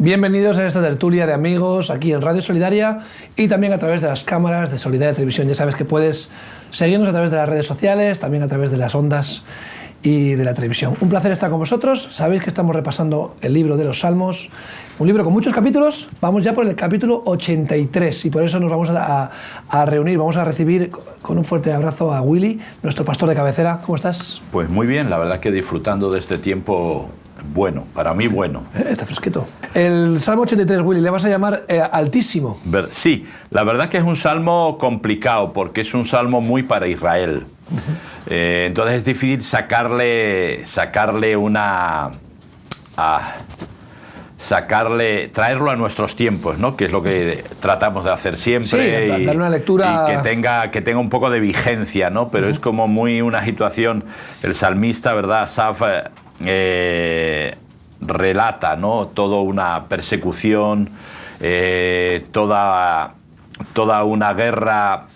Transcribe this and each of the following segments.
Bienvenidos a esta tertulia de amigos aquí en Radio Solidaria y también a través de las cámaras de Solidaria Televisión. Ya sabes que puedes seguirnos a través de las redes sociales, también a través de las ondas y de la televisión. Un placer estar con vosotros. Sabéis que estamos repasando el libro de los Salmos, un libro con muchos capítulos. Vamos ya por el capítulo 83 y por eso nos vamos a reunir. Vamos a recibir con un fuerte abrazo a Willy, nuestro pastor de cabecera. ¿Cómo estás? Pues muy bien, la verdad que disfrutando de este tiempo bueno, para mí bueno. Está fresquito. El Salmo 83, Willy, le vas a llamar Altísimo. Sí, la verdad que es un salmo complicado porque es un salmo muy para Israel. Entonces es difícil traerlo a nuestros tiempos, ¿no? Que es lo que tratamos de hacer siempre. Sí, darle una lectura y que tenga un poco de vigencia, ¿no? Pero es como muy una situación, el salmista, ¿verdad? Asaf relata, ¿no? Toda una persecución, toda una guerra,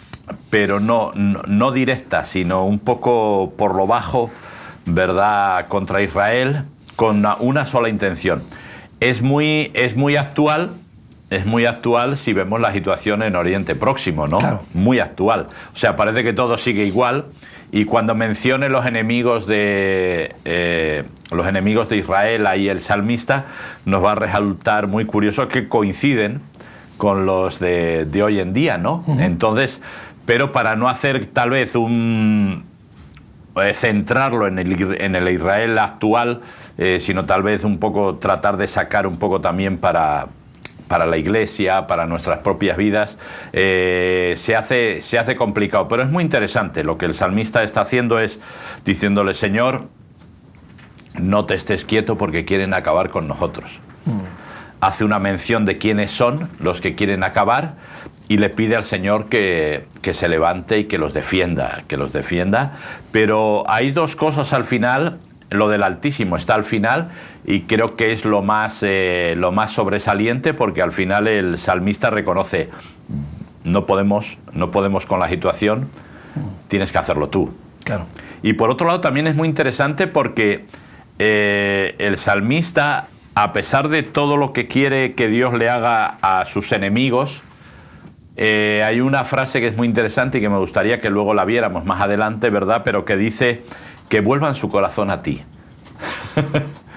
pero no directa, sino un poco por lo bajo, ¿verdad? Contra Israel, con una sola intención. Es muy actual si vemos la situación en Oriente Próximo, ¿no? Claro. Muy actual. O sea, parece que todo sigue igual. Y cuando mencione los enemigos de Israel, ahí el salmista, nos va a resultar muy curioso que coinciden con los de hoy en día, ¿no? Entonces, pero para no hacer tal vez centrarlo en el Israel actual, sino tal vez un poco tratar de sacar un poco también para la Iglesia, para nuestras propias vidas, se hace complicado. Pero es muy interesante. Lo que el salmista está haciendo es diciéndole: Señor, no te estés quieto porque quieren acabar con nosotros. Hace una mención de quiénes son los que quieren acabar y le pide al Señor que se levante y que los defienda. Pero hay dos cosas al final. Lo del Altísimo está al final y creo que es lo más sobresaliente, porque al final el salmista reconoce: no podemos con la situación, tienes que hacerlo tú. Claro. Y por otro lado también es muy interesante porque el salmista, a pesar de todo lo que quiere que Dios le haga a sus enemigos, hay una frase que es muy interesante y que me gustaría que luego la viéramos más adelante, ¿verdad? Pero que dice: que vuelvan su corazón a ti.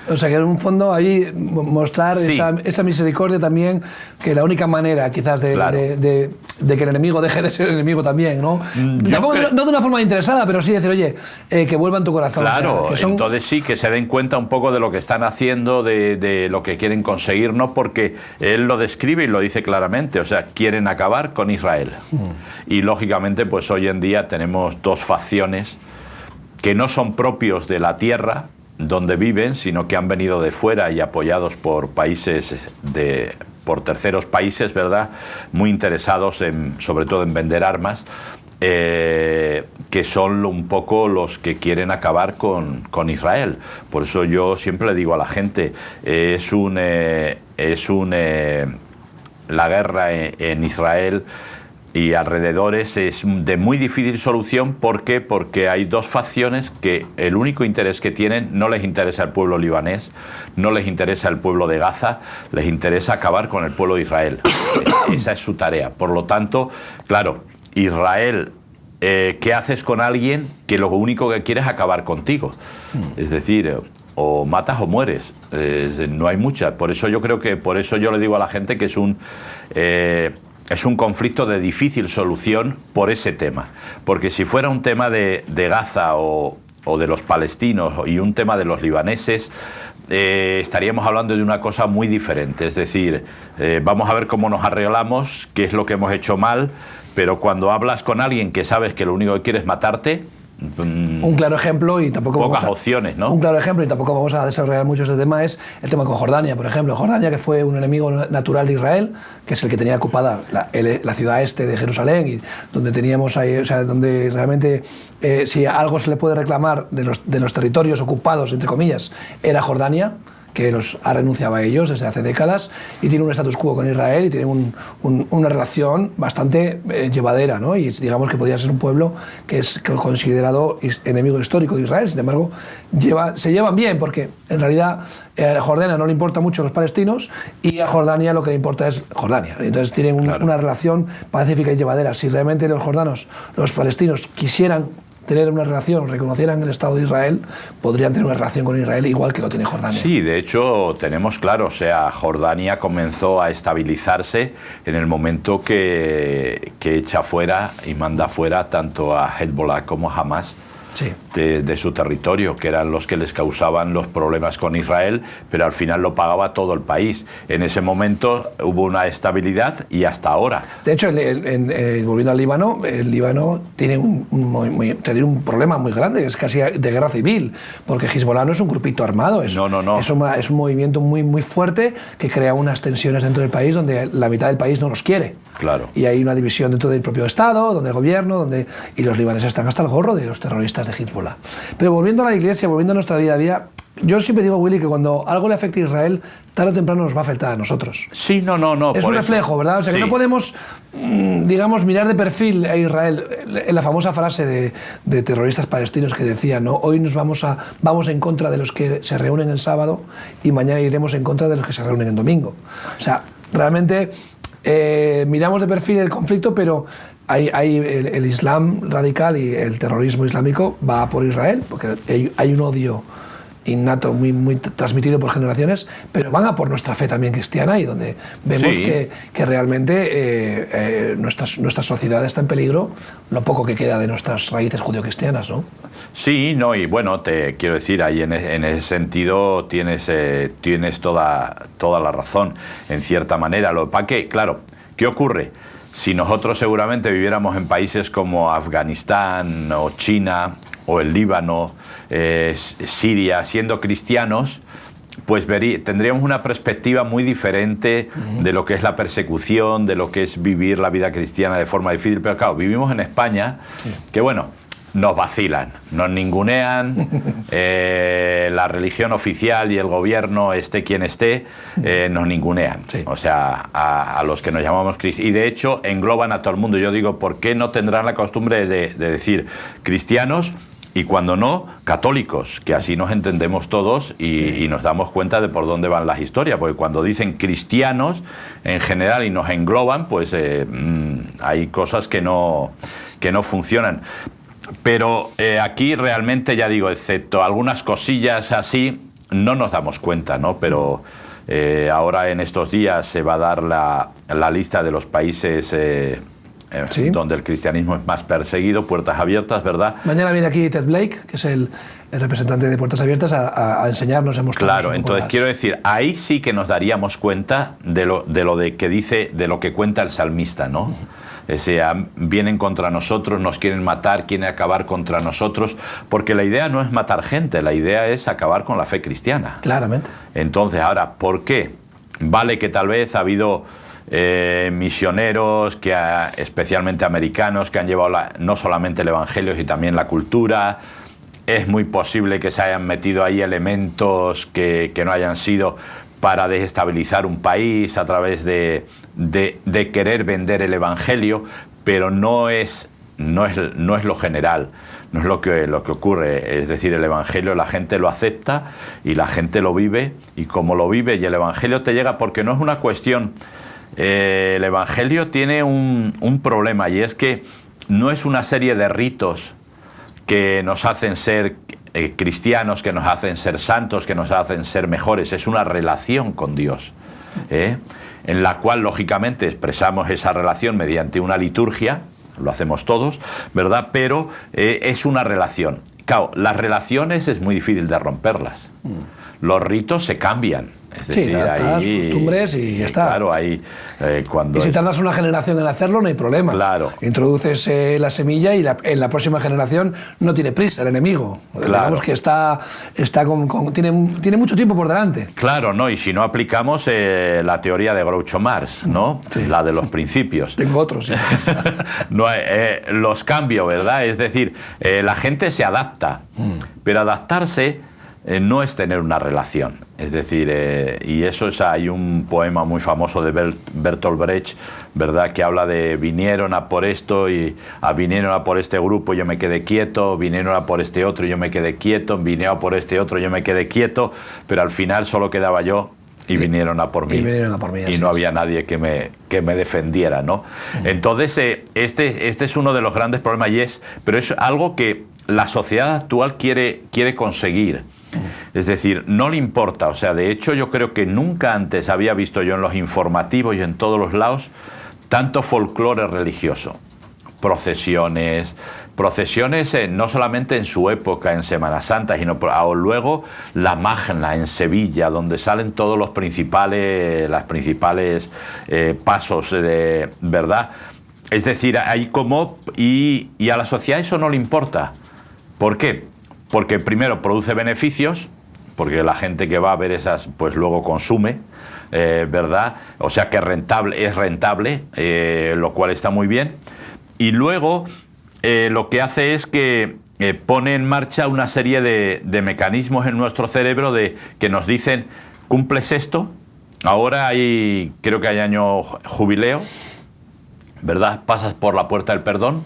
O sea, que en un fondo ahí mostrar Sí. esa misericordia también, que la única manera quizás Claro. de que el enemigo deje de ser enemigo también, ¿no? No de una forma interesada, pero sí decir: oye, que vuelva en tu corazón. Claro, O sea, que son... entonces sí, que se den cuenta un poco de lo que están haciendo, de lo que quieren conseguir, ¿no? Porque él lo describe y lo dice claramente, o sea, quieren acabar con Israel. Y lógicamente, pues hoy en día tenemos dos facciones que no son propios de la tierra donde viven, sino que han venido de fuera y apoyados por por terceros países, ¿verdad? Muy interesados sobre todo en vender armas, que son un poco los que quieren acabar con Israel. Por eso yo siempre le digo a la gente, la guerra en Israel y alrededores es de muy difícil solución. ¿Por qué? Porque hay dos facciones que el único interés que tienen, no les interesa el pueblo libanés, no les interesa el pueblo de Gaza, les interesa acabar con el pueblo de Israel. Esa es su tarea. Por lo tanto, claro, Israel, ¿qué haces con alguien que lo único que quiere es acabar contigo? Es decir, o matas o mueres. No hay mucha. Por eso yo le digo a la gente que es un conflicto de difícil solución por ese tema. Porque si fuera un tema de Gaza o de los palestinos y un tema de los libaneses, estaríamos hablando de una cosa muy diferente. Es decir, vamos a ver cómo nos arreglamos, qué es lo que hemos hecho mal, pero cuando hablas con alguien que sabes que lo único que quiere es matarte... Un claro ejemplo, y tampoco pocas opciones, ¿no? Un claro ejemplo, y tampoco vamos a desarrollar mucho este tema, es el tema con Jordania, por ejemplo. Jordania, que fue un enemigo natural de Israel, que es el que tenía ocupada la ciudad este de Jerusalén, y donde teníamos ahí, o sea, donde realmente si algo se le puede reclamar de los territorios ocupados, entre comillas, era Jordania. que ha renunciado a ellos desde hace décadas y tiene un status quo con Israel y tiene una relación bastante llevadera, ¿no? Y digamos que podría ser un pueblo que es considerado enemigo histórico de Israel. Sin embargo, se llevan bien porque en realidad a Jordania no le importa mucho a los palestinos y a Jordania lo que le importa es Jordania. Entonces tienen una relación pacífica y llevadera. Si realmente los palestinos quisieran tener una relación, reconocieran el Estado de Israel, podrían tener una relación con Israel igual que lo tiene Jordania. Sí, de hecho tenemos claro, o sea, Jordania comenzó a estabilizarse en el momento que echa fuera y manda fuera tanto a Hezbollah como a Hamas. Sí. De su territorio, que eran los que les causaban los problemas con Israel, pero al final lo pagaba todo el país. En ese momento hubo una estabilidad y hasta ahora. De hecho, volviendo al Líbano, el Líbano tiene un problema muy grande, que es casi de guerra civil, porque Hezbollah no es un grupito armado, es un movimiento muy fuerte que crea unas tensiones dentro del país donde la mitad del país no los quiere. Claro. Y hay una división dentro del propio Estado, donde el gobierno, y los libaneses están hasta el gorro de los terroristas de Hezbollah. Pero volviendo a la Iglesia, volviendo a nuestra vida a día, yo siempre digo, Willy, que cuando algo le afecte a Israel, tarde o temprano nos va a afectar a nosotros. Sí, no. Es un reflejo, ¿verdad? O sea, que no podemos, digamos, mirar de perfil a Israel. La famosa frase de terroristas palestinos que decían, ¿no? Hoy vamos en contra de los que se reúnen el sábado y mañana iremos en contra de los que se reúnen el domingo. O sea, realmente miramos de perfil el conflicto, pero el Islam radical y el terrorismo islámico va por Israel, porque hay un odio innato, muy transmitido por generaciones, pero van a por nuestra fe también cristiana y donde vemos que realmente nuestra sociedad está en peligro, lo poco que queda de nuestras raíces judio-cristianas, ¿no? Sí, no, y bueno, te quiero decir, ahí en ese sentido tienes toda la razón, en cierta manera. Lo que pasa que, claro, ¿qué ocurre? Si nosotros seguramente viviéramos en países como Afganistán o China o el Líbano, Siria, siendo cristianos, pues tendríamos una perspectiva muy diferente de lo que es la persecución, de lo que es vivir la vida cristiana de forma difícil. Pero claro, vivimos en España, que bueno, nos vacilan, nos ningunean, la religión oficial y el gobierno, esté quien esté, nos ningunean. Sí. O sea, a los que nos llamamos cristianos. Y de hecho engloban a todo el mundo. Yo digo, ¿por qué no tendrán la costumbre de decir cristianos? Y cuando no, católicos, que así nos entendemos todos y nos damos cuenta de por dónde van las historias, porque cuando dicen cristianos en general y nos engloban, pues hay cosas que no funcionan. Pero aquí realmente, ya digo, excepto algunas cosillas así, no nos damos cuenta, ¿no? Pero ahora en estos días se va a dar la lista de los países donde el cristianismo es más perseguido, Puertas Abiertas, ¿verdad? Mañana viene aquí Ted Blake, que es el representante de Puertas Abiertas, a enseñarnos, a mostrarnos. Claro, entonces quiero decir, ahí sí que nos daríamos cuenta de lo que cuenta el salmista, ¿no? O sea, vienen contra nosotros, nos quieren matar, quieren acabar contra nosotros, porque la idea no es matar gente, la idea es acabar con la fe cristiana. Claramente. Entonces, ahora, ¿por qué? Vale que tal vez ha habido misioneros, especialmente americanos, que han llevado no solamente el evangelio, sino también la cultura. Es muy posible que se hayan metido ahí elementos que no hayan sido para desestabilizar un país a través de querer vender el evangelio, pero no es lo general, no es lo que ocurre. Es decir, el evangelio la gente lo acepta y la gente lo vive, y como lo vive y el evangelio te llega, porque no es una cuestión. El evangelio tiene un problema, y es que no es una serie de ritos que nos hacen ser cristianos, que nos hacen ser santos, que nos hacen ser mejores. Es una relación con Dios, en la cual lógicamente expresamos esa relación mediante una liturgia, lo hacemos todos, ¿verdad? Pero es una relación. Claro, las relaciones es muy difícil de romperlas. Los ritos se cambian. Es decir, sí, ahí, costumbres y ya está. Claro, ahí cuando... Y si tardas una generación en hacerlo, no hay problema. Claro. Introduces la semilla y en la próxima generación no tiene prisa el enemigo. Claro. Digamos que tiene mucho tiempo por delante. Claro, ¿no? Y si no aplicamos la teoría de Groucho Marx, ¿no? Sí. La de los principios. Tengo otros, sí. No, los cambios, ¿verdad? Es decir, la gente se adapta, pero adaptarse no es tener una relación. Es decir, y eso es, hay un poema muy famoso de Bertolt Brecht, ¿verdad?, que habla de vinieron a por esto y vinieron a por este grupo y yo me quedé quieto, vinieron a por este otro y yo me quedé quieto, vinieron a por este otro y yo me quedé quieto, pero al final solo quedaba yo y vinieron a por mí. Y no había nadie que me defendiera, ¿no? Entonces, este es uno de los grandes problemas pero es algo que la sociedad actual quiere conseguir. Es decir, no le importa, o sea, de hecho yo creo que nunca antes había visto yo en los informativos y en todos los lados tanto folclore religioso, procesiones no solamente en su época, en Semana Santa, sino luego la Magna en Sevilla, donde salen todos los principales pasos de verdad. Es decir, hay como y a la sociedad eso no le importa. ¿Por qué? Porque primero produce beneficios, porque la gente que va a ver esas, pues luego consume, ¿verdad? O sea que es rentable, lo cual está muy bien. Y luego lo que hace es que pone en marcha una serie de mecanismos en nuestro cerebro que nos dicen, cumples esto, ahora creo que hay año jubileo, ¿verdad? Pasas por la puerta del perdón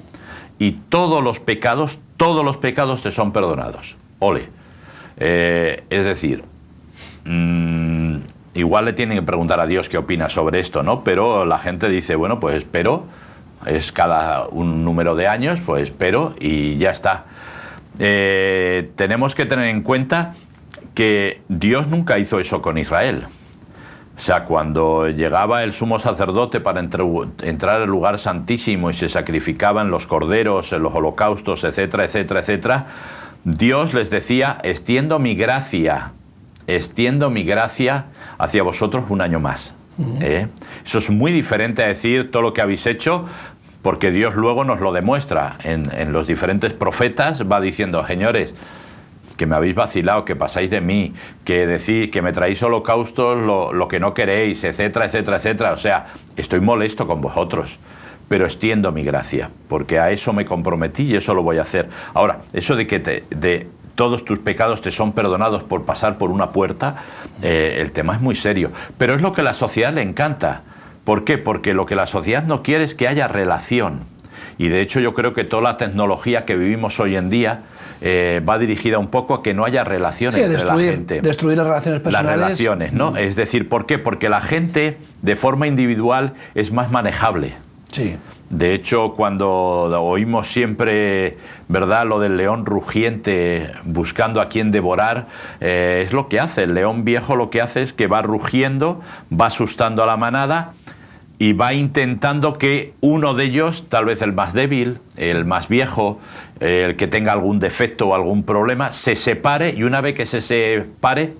y todos los pecados te son perdonados. Ole. Es decir, igual le tienen que preguntar a Dios qué opina sobre esto, ¿no? Pero la gente dice, bueno, pues espero, es cada un número de años, pues espero y ya está. Tenemos que tener en cuenta que Dios nunca hizo eso con Israel. O sea, cuando llegaba el sumo sacerdote para entrar al lugar santísimo y se sacrificaban los corderos, los holocaustos, etcétera, etcétera, etcétera, Dios les decía, extiendo mi gracia hacia vosotros un año más. Eso es muy diferente a decir todo lo que habéis hecho, porque Dios luego nos lo demuestra. En los diferentes profetas va diciendo, señores, que me habéis vacilado, que pasáis de mí, que decís que me traéis holocaustos lo que no queréis, etcétera, etcétera, etcétera. O sea, estoy molesto con vosotros, pero extiendo mi gracia, porque a eso me comprometí y eso lo voy a hacer. Ahora, eso de que todos tus pecados te son perdonados por pasar por una puerta, el tema es muy serio. Pero es lo que a la sociedad le encanta. ¿Por qué? Porque lo que la sociedad no quiere es que haya relación. Y de hecho yo creo que toda la tecnología que vivimos hoy en día va dirigida un poco a que no haya relación entre la gente. Destruir las relaciones personales. Las relaciones, ¿no? Es decir, ¿por qué? Porque la gente de forma individual es más manejable. Sí. De hecho, cuando oímos siempre, ¿verdad?, lo del león rugiente buscando a quien devorar, es lo que hace. El león viejo lo que hace es que va rugiendo, va asustando a la manada y va intentando que uno de ellos, tal vez el más débil, el más viejo, el que tenga algún defecto o algún problema, se separe, y una vez que se separe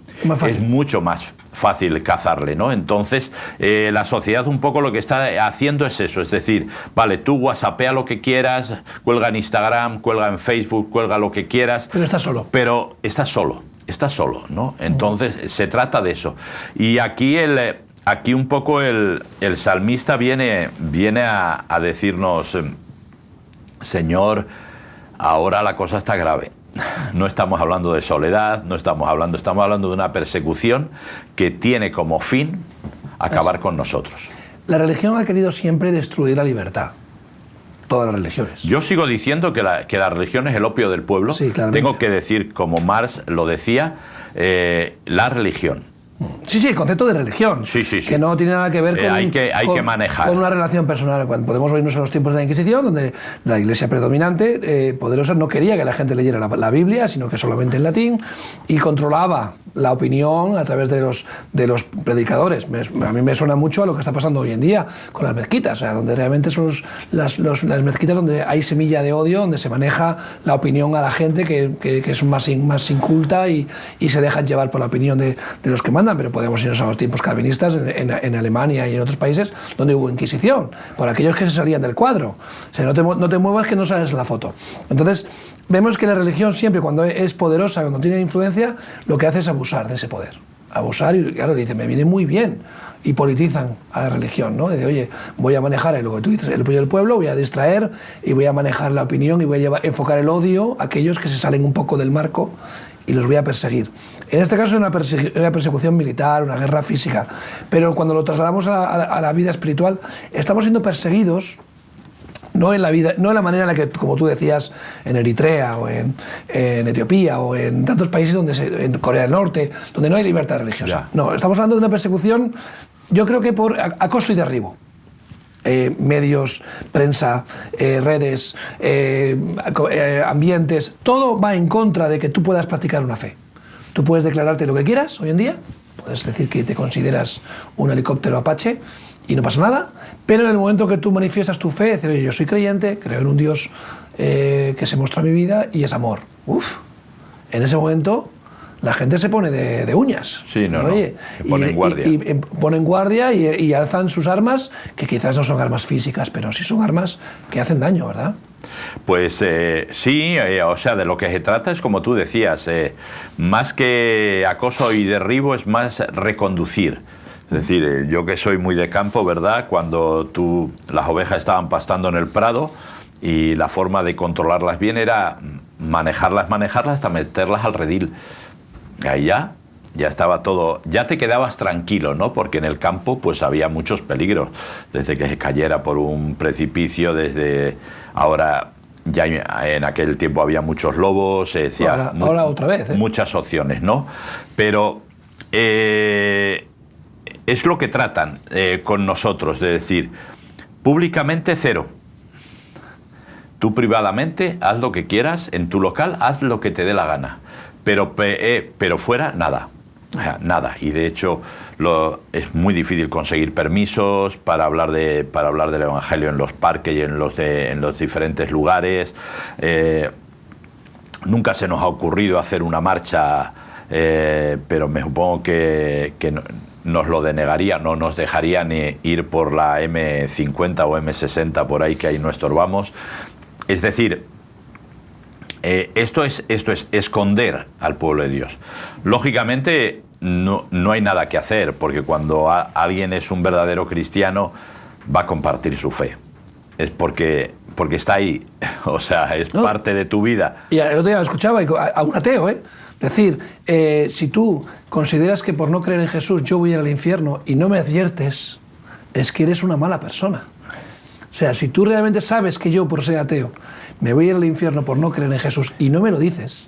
es mucho más fácil cazarle, ¿no? Entonces, la sociedad un poco lo que está haciendo es eso, es decir, vale, tú whatsappea lo que quieras, cuelga en Instagram, cuelga en Facebook, cuelga lo que quieras. Pero estás solo. Pero estás solo, ¿no? Entonces, se trata de eso. Y aquí un poco el salmista viene a decirnos, Señor, ahora la cosa está grave. No estamos hablando de soledad, estamos hablando de una persecución que tiene como fin acabar con nosotros. La religión ha querido siempre destruir la libertad. Todas las religiones. Yo sigo diciendo que la religión es el opio del pueblo. Sí, claramente. Tengo que decir, como Marx lo decía, la religión. Sí, el concepto de religión. Sí. Que no tiene nada que ver con, hay que manejar. Con una relación personal. Cuando podemos oírnos en los tiempos de la Inquisición, donde la Iglesia predominante, poderosa, no quería que la gente leyera la Biblia, sino que solamente en latín, y controlaba la opinión a través de los predicadores. A mí me suena mucho a lo que está pasando hoy en día con las mezquitas, o sea, donde realmente son las mezquitas donde hay semilla de odio, donde se maneja la opinión a la gente que es más inculta y se dejan llevar por la opinión de los que mandan. Pero podemos irnos a los tiempos calvinistas en Alemania y en otros países donde hubo Inquisición, por aquellos que se salían del cuadro. O sea, no te muevas que no sales en la foto. Entonces, vemos que la religión siempre, cuando es poderosa, cuando tiene influencia, lo que hace es abusar de ese poder. Abusar y, claro, le dicen, me viene muy bien. Y politizan a la religión, ¿no? De, oye, voy a manejar lo que tú dices, el apoyo del pueblo, voy a distraer y voy a manejar la opinión y voy a enfocar el odio a aquellos que se salen un poco del marco y los voy a perseguir. En este caso es una persecución militar, una guerra física, pero cuando lo trasladamos a la vida espiritual, estamos siendo perseguidos no en la manera en la que, como tú decías, en Eritrea o en Etiopía o en tantos países en Corea del Norte, donde no hay libertad religiosa. No, estamos hablando de una persecución, yo creo que por acoso y derribo. Medios, prensa, redes, ambientes, todo va en contra de que tú puedas practicar una fe. Tú puedes declararte lo que quieras hoy en día, puedes decir que te consideras un helicóptero Apache y no pasa nada, pero en el momento que tú manifiestas tu fe, decir, oye, yo soy creyente, creo en un Dios que se muestra en mi vida y es amor. En ese momento la gente se pone de uñas. Sí, oye, se pone en guardia. Y ponen guardia y alzan sus armas, que quizás no son armas físicas, pero sí son armas que hacen daño, ¿verdad? Pues sí, o sea, de lo que se trata es como tú decías, más que acoso y derribo es más reconducir. Es decir, yo que soy muy de campo, ¿verdad? Cuando las ovejas estaban pastando en el prado y la forma de controlarlas bien era manejarlas hasta meterlas al redil. Ahí ya estaba todo, ya te quedabas tranquilo, ¿no? Porque en el campo pues había muchos peligros, desde que se cayera por un precipicio, desde ahora ya en aquel tiempo había muchos lobos, se decía ahora otra vez, muchas opciones, ¿no? Pero es lo que tratan con nosotros, de decir, públicamente cero. Tú privadamente haz lo que quieras, en tu local haz lo que te dé la gana, pero fuera nada. Nada, y de hecho es muy difícil conseguir permisos para hablar del Evangelio en los parques y en los diferentes lugares. Nunca se nos ha ocurrido hacer una marcha, pero me supongo que nos lo denegarían, no nos dejarían ir por la M50 o M60 por ahí, que ahí no estorbamos. Es decir, esto es esconder al pueblo de Dios. Lógicamente no hay nada que hacer, porque cuando alguien es un verdadero cristiano va a compartir su fe. Es porque está ahí, o sea, es parte de tu vida. Y el otro día escuchaba a un ateo, decir, si tú consideras que por no creer en Jesús yo voy a ir al infierno y no me adviertes, es que eres una mala persona. O sea, si tú realmente sabes que yo, por ser ateo, me voy a ir al infierno por no creer en Jesús y no me lo dices,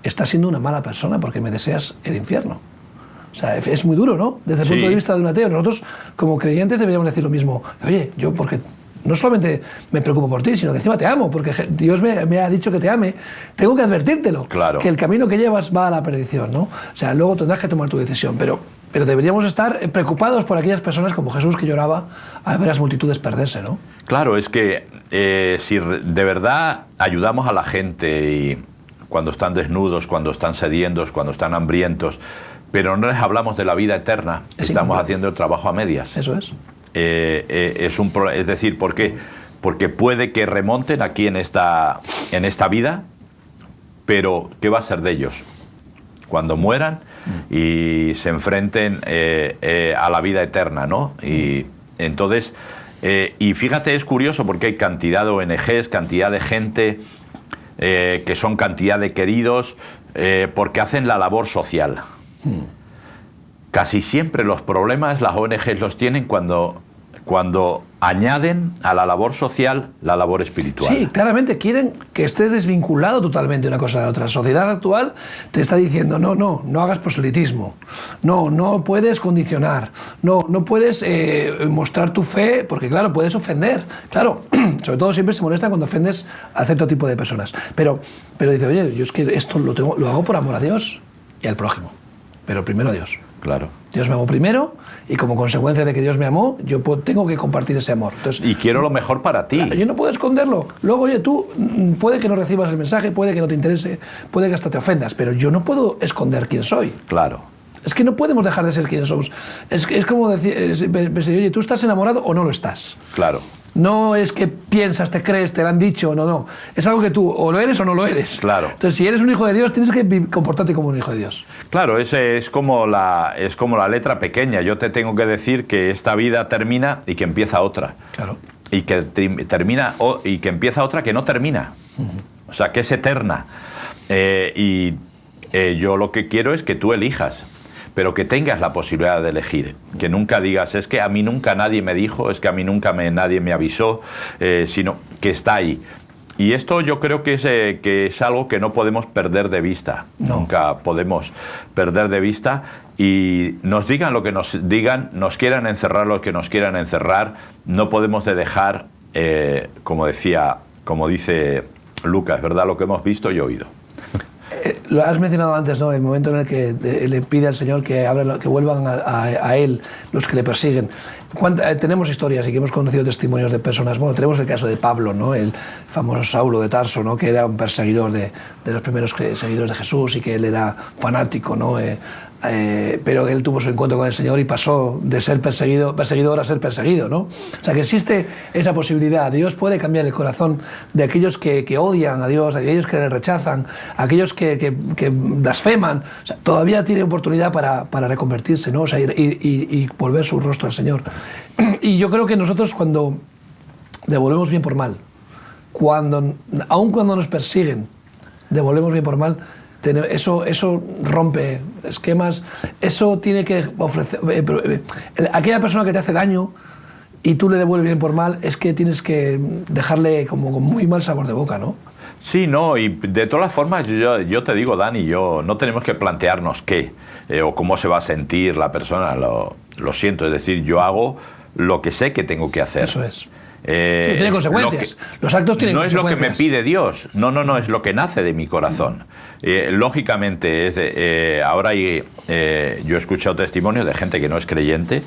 estás siendo una mala persona porque me deseas el infierno. O sea, es muy duro, ¿no? Desde el punto de vista de un ateo. Nosotros, como creyentes, deberíamos decir lo mismo. Oye, yo porque no solamente me preocupo por ti, sino que encima te amo, porque Dios me ha dicho que te ame, tengo que advertírtelo, claro, que el camino que llevas va a la perdición, ¿no? O sea, luego tendrás que tomar tu decisión, pero deberíamos estar preocupados por aquellas personas como Jesús, que lloraba al ver las multitudes perderse, ¿no? Claro, es que si de verdad ayudamos a la gente y cuando están desnudos, cuando están sedientos, cuando están hambrientos, pero no les hablamos de la vida eterna, estamos haciendo el trabajo a medias. Eso es. Es decir, ¿por qué? Porque puede que remonten aquí en esta vida, pero ¿qué va a ser de ellos? Cuando mueran y se enfrenten a la vida eterna, ¿no? Y entonces, y fíjate, es curioso porque hay cantidad de ONGs, cantidad de gente, que son cantidad de queridos, porque hacen la labor social. Casi siempre los problemas las ONGs los tienen cuando añaden a la labor social la labor espiritual. Sí, claramente quieren que estés desvinculado totalmente una cosa de la otra. La sociedad actual te está diciendo, no hagas proselitismo, no puedes condicionar, no puedes mostrar tu fe, porque claro, puedes ofender. Claro, sobre todo siempre se molestan cuando ofendes a cierto tipo de personas. Pero dice, oye, yo es que esto lo hago por amor a Dios y al prójimo, pero primero a Dios. Claro. Dios me amó primero y como consecuencia de que Dios me amó, yo tengo que compartir ese amor. Entonces, y quiero lo mejor para ti. Yo no puedo esconderlo. Luego, oye, tú puede que no recibas el mensaje, puede que no te interese, puede que hasta te ofendas, pero yo no puedo esconder quién soy. Claro. Es que no podemos dejar de ser quienes somos. Es como decir, oye, ¿tú estás enamorado o no lo estás? Claro. No es que piensas, te crees, te lo han dicho, no. Es algo que tú o lo eres o no lo eres. Claro. Entonces, si eres un hijo de Dios, tienes que comportarte como un hijo de Dios. Claro, es como la letra pequeña. Yo te tengo que decir que esta vida termina y que empieza otra. Claro. Y que termina y que empieza otra que no termina. O sea, que es eterna. Y yo lo que quiero es que tú elijas, pero que tengas la posibilidad de elegir, que nunca digas, es que a mí nunca nadie me dijo, es que a mí nunca nadie me avisó, sino que está ahí. Y esto yo creo que es algo que no podemos perder de vista, nunca podemos perder de vista, y nos digan lo que nos digan, nos quieran encerrar lo que nos quieran encerrar, no podemos dejar, como dice Lucas, ¿verdad? Lo que hemos visto y oído. Lo has mencionado antes, ¿no? El momento en el que le pide al Señor que vuelvan a Él los que le persiguen. Tenemos historias y que hemos conocido testimonios de personas. Bueno, tenemos el caso de Pablo, ¿no? El famoso Saulo de Tarso, ¿no? Que era un perseguidor de los primeros seguidores de Jesús y que él era fanático, ¿no? Pero él tuvo su encuentro con el Señor y pasó de ser perseguidor a ser perseguido, ¿no? O sea, que existe esa posibilidad. Dios puede cambiar el corazón de aquellos que odian a Dios, de aquellos que le rechazan, aquellos que blasfeman. O sea, todavía tiene oportunidad para reconvertirse, ¿no? O sea, y volver su rostro al Señor. Y yo creo que nosotros, cuando devolvemos bien por mal, aun cuando nos persiguen, devolvemos bien por mal, eso rompe esquemas, eso tiene que ofrecer... aquella persona que te hace daño y tú le devuelves bien por mal, es que tienes que dejarle como con muy mal sabor de boca, ¿no? Sí, no, y de todas formas yo te digo, Dani, no tenemos que plantearnos qué o cómo se va a sentir la persona, lo siento, es decir, yo hago lo que sé que tengo que hacer. Eso es. Tiene consecuencias. Los actos tienen consecuencias. No es lo que me pide Dios, no, es lo que nace de mi corazón. Lógicamente, ahora yo he escuchado testimonios de gente que no es creyente,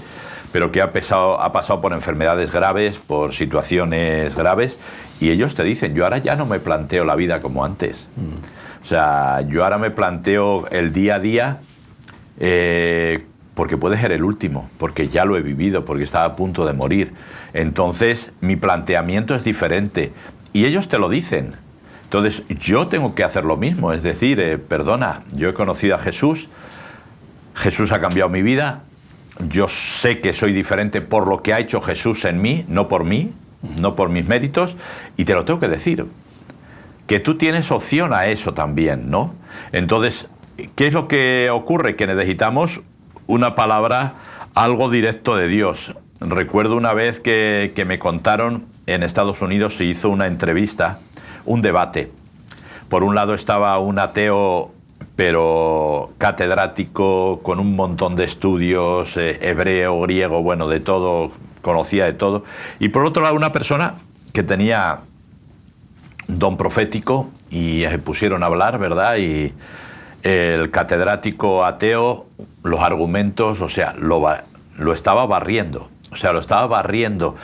pero que ha pasado por enfermedades graves, por situaciones graves, y ellos te dicen, yo ahora ya no me planteo la vida como antes. O sea, yo ahora me planteo el día a día, porque puede ser el último, porque ya lo he vivido, porque estaba a punto de morir. Entonces, mi planteamiento es diferente. Y ellos te lo dicen. Entonces, yo tengo que hacer lo mismo. Es decir, perdona, yo he conocido a Jesús. Jesús ha cambiado mi vida. Yo sé que soy diferente por lo que ha hecho Jesús en mí, no por mis méritos. Y te lo tengo que decir. Que tú tienes opción a eso también, ¿no? Entonces, ¿qué es lo que ocurre? Que necesitamos una palabra, algo directo de Dios. Recuerdo una vez que me contaron, en Estados Unidos se hizo una entrevista, un debate. Por un lado estaba un ateo, pero catedrático, con un montón de estudios, hebreo, griego, bueno, de todo, conocía de todo. Y por otro lado una persona que tenía un don profético y se pusieron a hablar, ¿verdad? Y el catedrático ateo, los argumentos, o sea, lo estaba barriendo. O sea, lo estaba barriendo,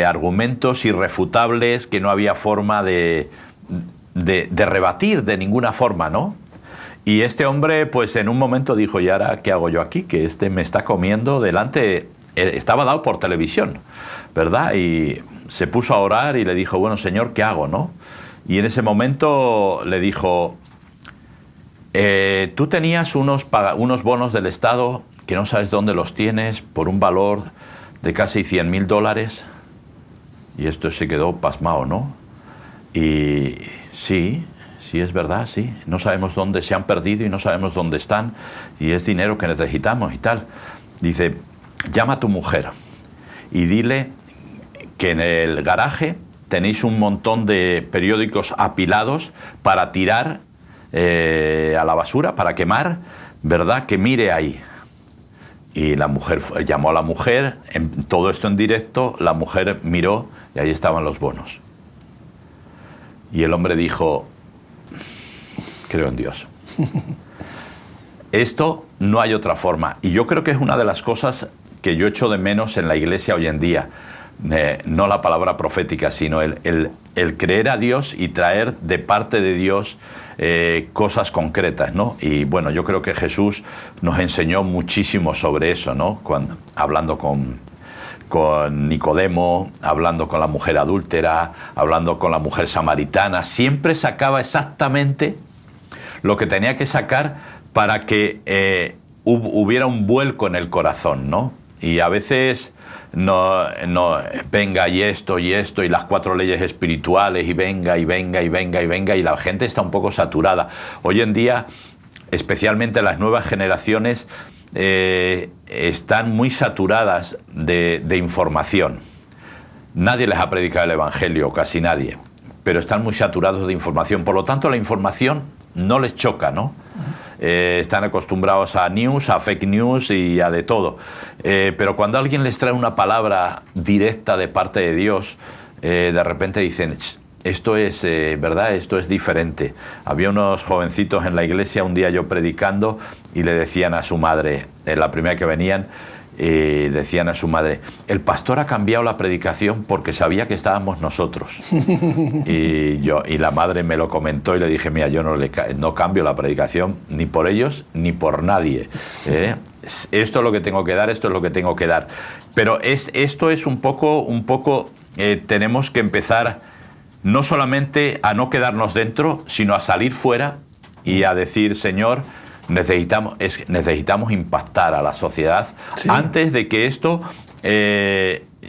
argumentos irrefutables que no había forma de rebatir de ninguna forma, ¿no? Y este hombre, pues en un momento dijo, ¿y ahora qué hago yo aquí? Que este me está comiendo delante, estaba dado por televisión, ¿verdad? Y se puso a orar y le dijo, bueno, Señor, ¿qué hago, no? Y en ese momento le dijo, tú tenías unos bonos del Estado que no sabes dónde los tienes por un valor de casi $100,000, y esto se quedó pasmado, ¿no? Y sí, es verdad, sí, no sabemos dónde se han perdido y no sabemos dónde están, y es dinero que necesitamos y tal. Dice, llama a tu mujer y dile que en el garaje tenéis un montón de periódicos apilados para tirar a la basura, para quemar, ¿verdad? Que mire ahí. Y la mujer llamó a la mujer, todo esto en directo, la mujer miró y ahí estaban los bonos. Y el hombre dijo, creo en Dios. Esto no hay otra forma. Y yo creo que es una de las cosas que yo echo de menos en la iglesia hoy en día. No la palabra profética, sino el creer a Dios y traer de parte de Dios cosas concretas, ¿no? Y bueno, yo creo que Jesús nos enseñó muchísimo sobre eso, ¿no? Hablando con Nicodemo, hablando con la mujer adúltera, hablando con la mujer samaritana, siempre sacaba exactamente lo que tenía que sacar para que hubiera un vuelco en el corazón, ¿no? Y a veces no venga y esto y las 4 leyes espirituales y venga y la gente está un poco saturada. Hoy en día especialmente las nuevas generaciones, están muy saturadas de información. Nadie les ha predicado el Evangelio, casi nadie, pero están muy saturados de información. Por lo tanto, la información no les choca, ¿no? Están acostumbrados a news, a fake news y a de todo. Pero cuando alguien les trae una palabra directa de parte de Dios, de repente dicen, esto es verdad, esto es diferente. Había unos jovencitos en la iglesia, un día yo predicando, y le decían a su madre, la primera que venían, decían a su madre, el pastor ha cambiado la predicación porque sabía que estábamos nosotros. Y la madre me lo comentó y le dije, mira, yo no cambio la predicación ni por ellos ni por nadie. Esto es lo que tengo que dar, esto es lo que tengo que dar. Pero esto es un poco tenemos que empezar no solamente a no quedarnos dentro, sino a salir fuera y a decir, Señor, necesitamos impactar a la sociedad, sí, antes de que esto...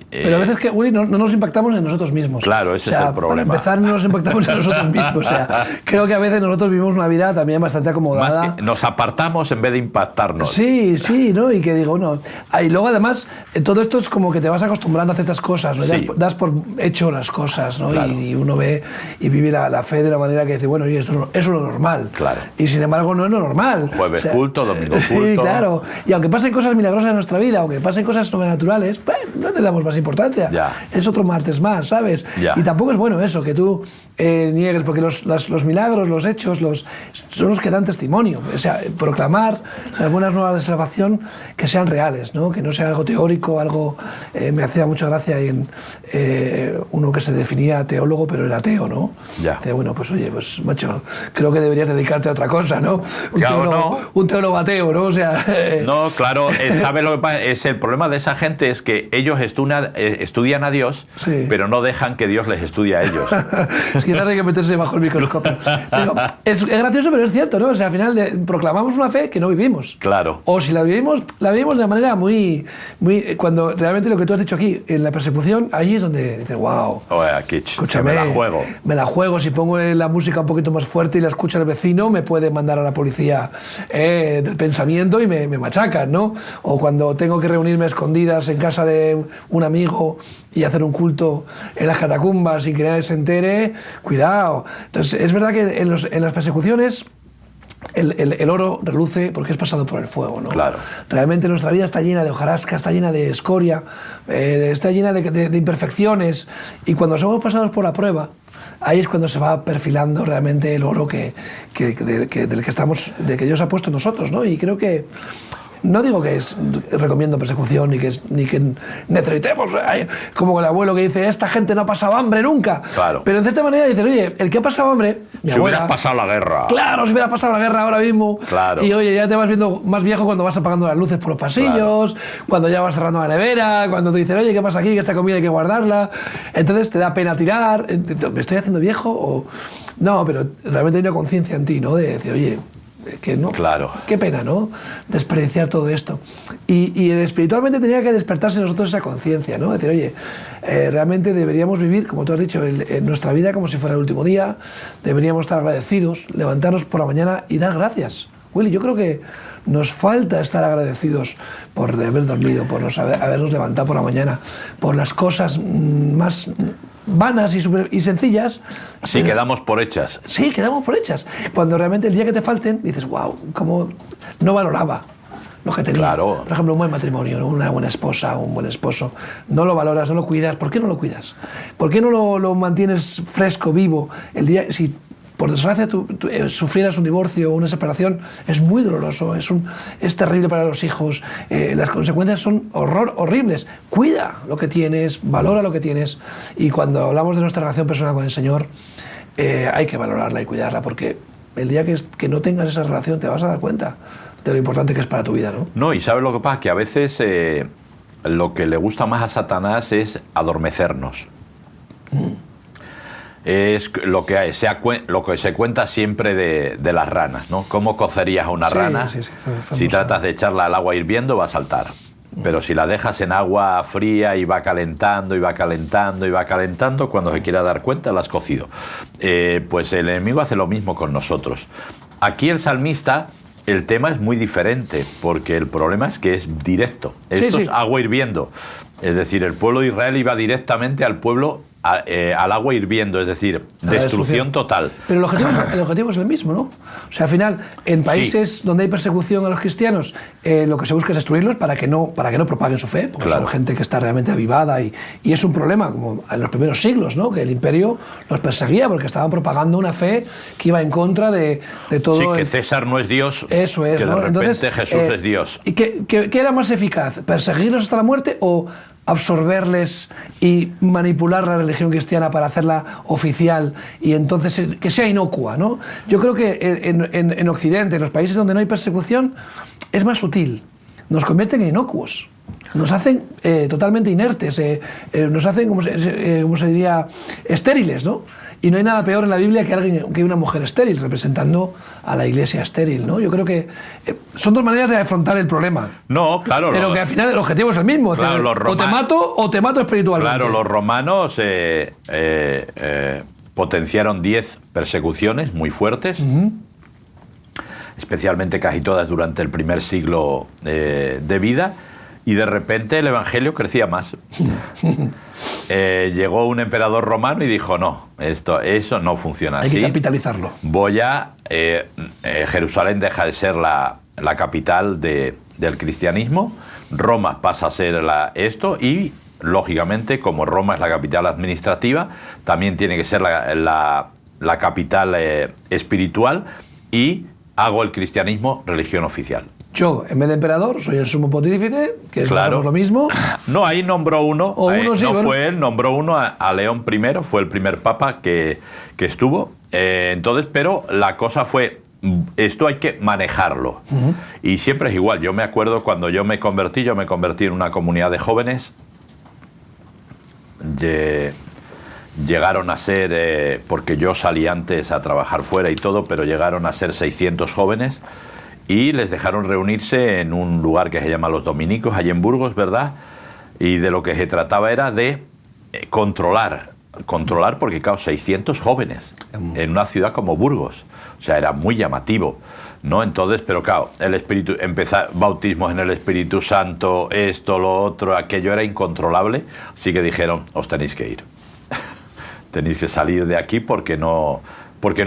pero a veces, Willy, no nos impactamos en nosotros mismos. Claro, ese es el problema. Para empezar, no nos impactamos en nosotros mismos. O sea, creo que a veces nosotros vivimos una vida también bastante acomodada. Más que nos apartamos en vez de impactarnos. Sí, sí, ¿no? Y que digo, no. Y luego, además, todo esto es como que te vas acostumbrando a ciertas cosas, ¿no? Sí. Das por hecho las cosas, ¿no? Claro. Y uno ve y vive la fe de una manera que dice, bueno, oye, eso es lo normal. Claro. Y sin embargo, no es lo normal. Jueves culto, domingo culto. Sí, claro. Y aunque pasen cosas milagrosas en nuestra vida, aunque pasen cosas sobrenaturales, pues, no le damos más importancia. Ya. Es otro martes más, ¿sabes? Ya. Y tampoco es bueno eso, que tú niegues, porque los milagros, los hechos, son los que dan testimonio. O sea, proclamar las buenas nuevas de salvación que sean reales, ¿no? Que no sea algo teórico, algo... me hacía mucha gracia en uno que se definía teólogo, pero era ateo, ¿no? Ya. Decía, bueno, pues oye, pues macho, creo que deberías dedicarte a otra cosa, ¿no? Claro, un teólogo ateo, ¿no? O sea... No, claro, ¿sabes lo que pasa? El problema de esa gente es que ellos estudian a Dios, sí, pero no dejan que Dios les estudie a ellos. Quizás hay que meterse bajo el microscopio. Pero es gracioso, pero es cierto, ¿no? O sea, al final proclamamos una fe que no vivimos. Claro. O si la vivimos de una manera muy... Cuando realmente lo que tú has dicho aquí, en la persecución, ahí es donde dices, wow. Oye, aquí, escúchame, me la juego. Me la juego. Si pongo la música un poquito más fuerte y la escucha el vecino, me puede mandar a la policía del pensamiento y me machacan, ¿no? O cuando tengo que reunirme a escondidas en casa de un amigo y hacer un culto en las catacumbas sin que nadie se entere, cuidado. Entonces, es verdad que en las persecuciones el oro reluce porque es pasado por el fuego, ¿no? Claro. Realmente nuestra vida está llena de hojarasca, está llena de escoria, está llena de imperfecciones, y cuando somos pasados por la prueba, ahí es cuando se va perfilando realmente el oro del que Dios ha puesto en nosotros, ¿no? Y creo que no digo que recomiendo persecución ni que necesitemos, como el abuelo que dice, esta gente no ha pasado hambre nunca. Claro. Pero en cierta manera dices, oye, el que ha pasado hambre... Si hubieras pasado la guerra. Claro, si hubiera pasado la guerra ahora mismo. Claro. Y oye, ya te vas viendo más viejo cuando vas apagando las luces por los pasillos, claro, cuando ya vas cerrando la nevera, cuando te dicen, oye, ¿qué pasa aquí? Que esta comida hay que guardarla. Entonces te da pena tirar. ¿Me estoy haciendo viejo? O... No, pero realmente hay una conciencia en ti, ¿no? De decir, oye... que no, claro, qué pena, ¿no? Desperdiciar todo esto. Y espiritualmente tenía que despertarse en nosotros esa conciencia, ¿no? Decir, oye, realmente deberíamos vivir, como tú has dicho, en nuestra vida como si fuera el último día, deberíamos estar agradecidos, levantarnos por la mañana y dar gracias. Willy, yo creo que nos falta estar agradecidos por haber dormido, por habernos levantado por la mañana, por las cosas más vanas y sencillas. Sí, quedamos por hechas. Sí, quedamos por hechas. Cuando realmente el día que te falten, dices, wow, cómo no valoraba lo que tenía. Claro. Por ejemplo, un buen matrimonio, ¿no? Una buena esposa, un buen esposo. No lo valoras, no lo cuidas. ¿Por qué no lo cuidas? ¿Por qué no lo mantienes fresco, vivo? El día, si por desgracia tú sufrieras un divorcio o una separación, es muy doloroso, es terrible para los hijos, las consecuencias son horribles. Cuida lo que tienes, valora lo que tienes, y cuando hablamos de nuestra relación personal con el Señor, hay que valorarla y cuidarla, porque el día que no tengas esa relación te vas a dar cuenta de lo importante que es para tu vida, ¿no? No, y ¿sabes lo que pasa? Que a veces lo que le gusta más a Satanás es adormecernos. Es lo que se cuenta siempre de las ranas, ¿no? ¿Cómo cocerías a una rana? Sí, si tratas de echarla al agua hirviendo, va a saltar. Pero si la dejas en agua fría y va calentando, y va calentando, y va calentando, cuando se quiera dar cuenta, la has cocido. Pues el enemigo hace lo mismo con nosotros. Aquí el salmista el tema es muy diferente, porque el problema es que es directo. Esto es agua hirviendo. Es decir, el pueblo de Israel iba directamente al pueblo, al agua hirviendo, es decir, destrucción total. Pero el objetivo es el mismo, ¿no? O sea, al final, en países donde hay persecución a los cristianos, lo que se busca es destruirlos para que no propaguen su fe, porque son gente que está realmente avivada y es un problema, como en los primeros siglos, ¿no? Que el imperio los perseguía porque estaban propagando una fe que iba en contra de todo. Sí, que César no es Dios, eso es, que de repente entonces, Jesús es Dios. ¿Y qué era más eficaz? ¿Perseguirlos hasta la muerte o absorberles y manipular la religión cristiana para hacerla oficial y entonces que sea inocua, ¿no? Yo creo que en Occidente, en los países donde no hay persecución, es más sutil. Nos convierten en inocuos, nos hacen totalmente inertes, nos hacen, como se diría, estériles, ¿no? Y no hay nada peor en la Biblia que una mujer estéril, representando a la iglesia estéril, ¿no? Yo creo que son dos maneras de afrontar el problema. No, claro. Pero que al final el objetivo es el mismo. Claro, o te mato espiritualmente. Claro, los romanos potenciaron 10 persecuciones muy fuertes, especialmente casi todas durante el primer siglo de vida, y de repente el evangelio crecía más. Llegó un emperador romano y dijo, no, eso no funciona así. Hay que capitalizarlo. Jerusalén deja de ser la capital del cristianismo, Roma pasa a ser esto y, lógicamente, como Roma es la capital administrativa, también tiene que ser la capital espiritual y hago el cristianismo religión oficial. Yo, en vez de emperador, soy el sumo pontífice, que es lo mismo. No, ahí nombró uno. Fue él, nombró uno a León I, fue el primer papa que estuvo. Entonces, pero la cosa fue, esto hay que manejarlo. Y siempre es igual. Yo me acuerdo cuando yo me convertí en una comunidad de jóvenes. Llegaron a ser, porque yo salí antes a trabajar fuera y todo, pero llegaron a ser 600 jóvenes. Y les dejaron reunirse en un lugar que se llama Los Dominicos, allí en Burgos, ¿verdad? Y de lo que se trataba era de controlar, porque claro, 600 jóvenes en una ciudad como Burgos, o sea, era muy llamativo, ¿no? Entonces, pero claro, bautismos en el Espíritu Santo, esto, lo otro, aquello era incontrolable, así que dijeron, os tenéis que ir, tenéis que salir de aquí porque no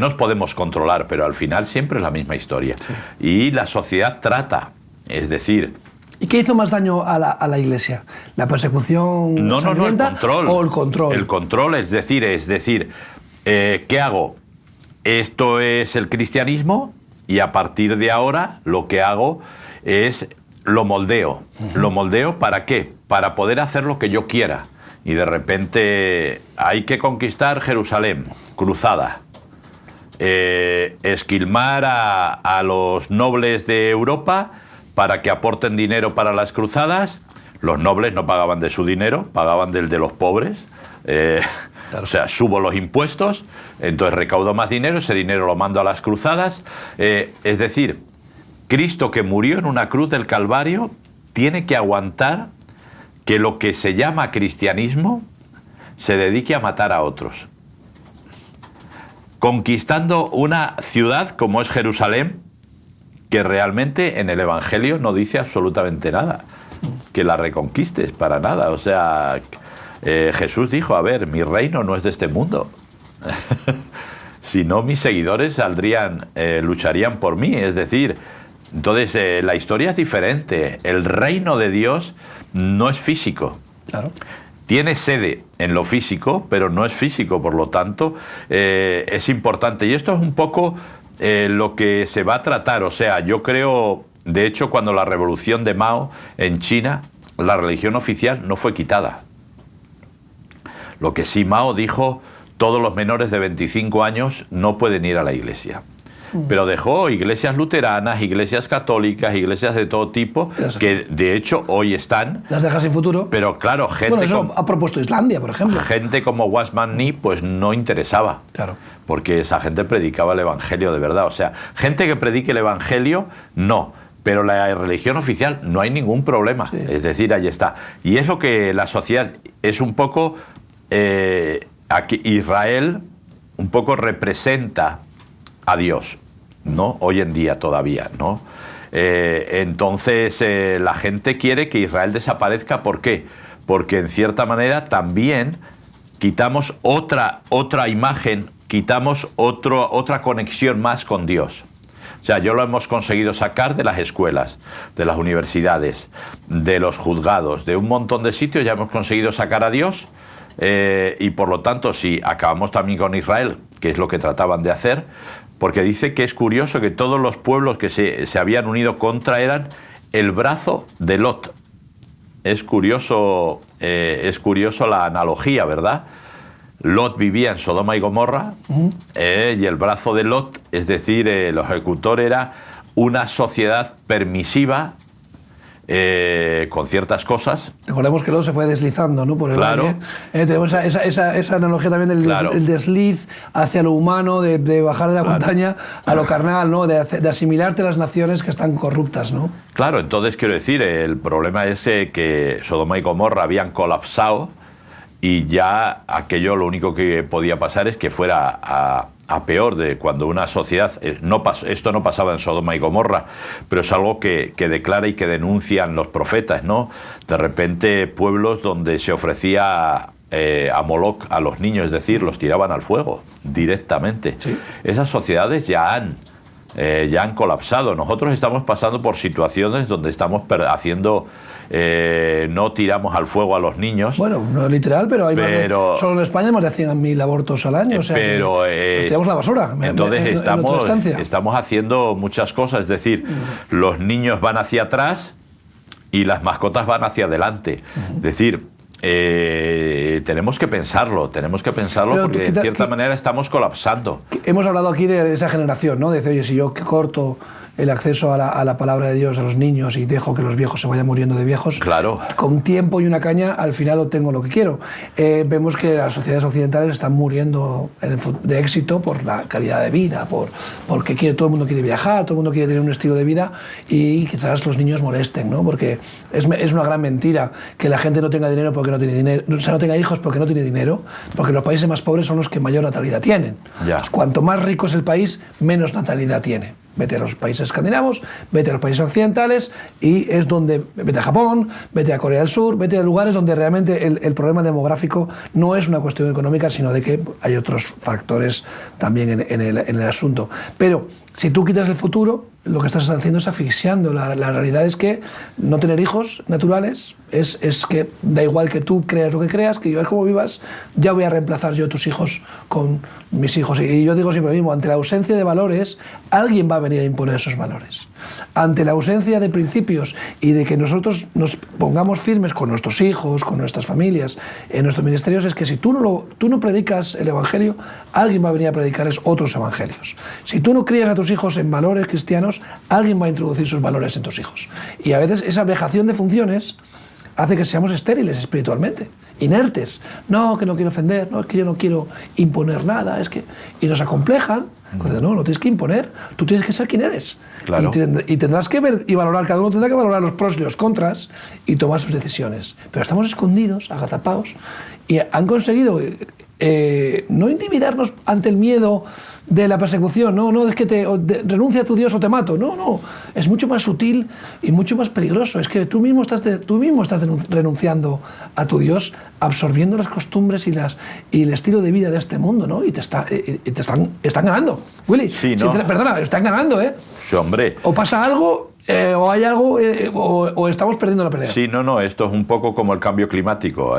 os podemos controlar, pero al final siempre es la misma historia. Sí. Y la sociedad trata, es decir... ¿Y qué hizo más daño a la Iglesia? ¿La persecución sangrienta el control, o el control? El control, es decir, ¿qué hago? Esto es el cristianismo y a partir de ahora lo que hago es lo moldeo. ¿Lo moldeo para qué? Para poder hacer lo que yo quiera. Y de repente hay que conquistar Jerusalén, cruzada. Esquilmar a los nobles de Europa para que aporten dinero para las cruzadas. Los nobles no pagaban de su dinero, pagaban del de los pobres. Claro. O sea, subo los impuestos, entonces recaudo más dinero, ese dinero lo mando a las cruzadas. Es decir, Cristo, que murió en una cruz del Calvario, tiene que aguantar que lo que se llama cristianismo se dedique a matar a otros. Conquistando una ciudad como es Jerusalén, que realmente en el Evangelio no dice absolutamente nada, que la reconquistes para nada. O sea, Jesús dijo, a ver, mi reino no es de este mundo. Si no, mis seguidores lucharían por mí. Es decir, entonces la historia es diferente. El reino de Dios no es físico. Claro. Tiene sede en lo físico, pero no es físico, por lo tanto, es importante. Y esto es un poco lo que se va a tratar. O sea, yo creo, de hecho, cuando la revolución de Mao en China, la religión oficial no fue quitada. Lo que sí Mao dijo, todos los menores de 25 años no pueden ir a la iglesia. Pero dejó iglesias luteranas, iglesias católicas, iglesias de todo tipo, que de hecho hoy están... Las deja sin futuro. Pero claro, gente... Bueno, eso ha propuesto Islandia, por ejemplo. Gente como Watchman Nee, pues no interesaba. Claro. Porque esa gente predicaba el evangelio de verdad. O sea, gente que predique el evangelio, no. Pero la religión oficial no hay ningún problema. Sí. Es decir, ahí está. Y es lo que la sociedad es un poco... aquí Israel un poco representa a Dios. ¿no? Hoy en día todavía, ¿no? Entonces la gente quiere que Israel desaparezca. ¿Por qué? Porque en cierta manera también quitamos otra imagen, quitamos otra conexión más con Dios. O sea, yo lo hemos conseguido sacar de las escuelas, de las universidades, de los juzgados, de un montón de sitios, ya hemos conseguido sacar a Dios, y por lo tanto, si acabamos también con Israel, que es lo que trataban de hacer, porque dice que es curioso que todos los pueblos que se habían unido contra eran el brazo de Lot. Es curioso la analogía, ¿verdad? Lot vivía en Sodoma y Gomorra, y el brazo de Lot, es decir, el ejecutor, era una sociedad permisiva con ciertas cosas. Recordemos que Lot se fue deslizando, ¿no? Por el Claro. valle. Tenemos esa analogía también del Claro. el desliz hacia lo humano, de bajar de la montaña a lo carnal, ¿no? De asimilarte a las naciones que están corruptas, ¿no? Claro, entonces quiero decir, el problema es que Sodoma y Gomorra habían colapsado, y ya aquello lo único que podía pasar es que fuera a peor, de cuando una sociedad... esto no pasaba en Sodoma y Gomorra, pero es algo que declara y que denuncian los profetas, ¿no? De repente pueblos donde se ofrecía a Moloch a los niños, es decir, los tiraban al fuego directamente. ¿Sí? Esas sociedades ya han colapsado. Nosotros estamos pasando por situaciones donde estamos haciendo... no tiramos al fuego a los niños. Bueno, no es literal, pero hay solo en España más de 100.000 abortos al año. O sea, pero nos tiramos la basura. Entonces en estamos haciendo muchas cosas. Es decir, los niños van hacia atrás y las mascotas van hacia adelante. Es decir, tenemos que pensarlo Pero porque en cierta manera estamos colapsando. Hemos hablado aquí de esa generación, ¿no? De decir, oye, si yo corto el acceso a la palabra de Dios a los niños y dejo que los viejos se vayan muriendo de viejos, Claro. con tiempo y una caña, al final obtengo lo que quiero. Vemos que las sociedades occidentales están muriendo de éxito por la calidad de vida, porque todo el mundo quiere viajar, todo el mundo quiere tener un estilo de vida, y quizás los niños molesten, ¿no? Porque es una gran mentira que la gente no tenga dinero porque no tiene dinero, o sea, no tenga hijos porque no tiene dinero, porque los países más pobres son los que mayor natalidad tienen. Ya. Pues cuanto más rico es el país, menos natalidad tiene. Vete a los países escandinavos, vete a los países occidentales, y es donde, vete a Japón, vete a Corea del Sur, vete a lugares donde realmente el problema demográfico no es una cuestión económica, sino de que hay otros factores también en el asunto. Pero si tú quitas el futuro, lo que estás haciendo es asfixiando. La realidad es que no tener hijos naturales es que da igual que tú creas lo que creas, que vivas como vivas, ya voy a reemplazar yo a tus hijos con mis hijos. Y yo digo siempre lo mismo, ante la ausencia de valores, alguien va a venir a imponer esos valores. Ante la ausencia de principios y de que nosotros nos pongamos firmes con nuestros hijos, con nuestras familias, en nuestros ministerios, es que si tú no predicas el evangelio, alguien va a venir a predicar otros evangelios. Si tú no crías a tus hijos en valores cristianos, alguien va a introducir sus valores en tus hijos. Y a veces esa vejación de funciones hace que seamos estériles espiritualmente, inertes. No, que no quiero ofender, no, es que yo no quiero imponer nada, y nos acomplejan. No tienes que imponer, tú tienes que ser quien eres. Claro. Y tendrás que ver y valorar, cada uno tendrá que valorar los pros y los contras y tomar sus decisiones. Pero estamos escondidos, agazapados, y han conseguido no intimidarnos ante el miedo de la persecución, no es que renuncia a tu Dios o te mato, no, es mucho más sutil y mucho más peligroso. Es que tú mismo estás renunciando a tu Dios, absorbiendo las costumbres y el estilo de vida de este mundo, ¿no? Y te están ganando, Willy. Sí, ¿no? Perdona, están ganando, ¿eh? Sí, hombre. O pasa algo, o hay algo, o estamos perdiendo la pelea. Sí, no, esto es un poco como el cambio climático.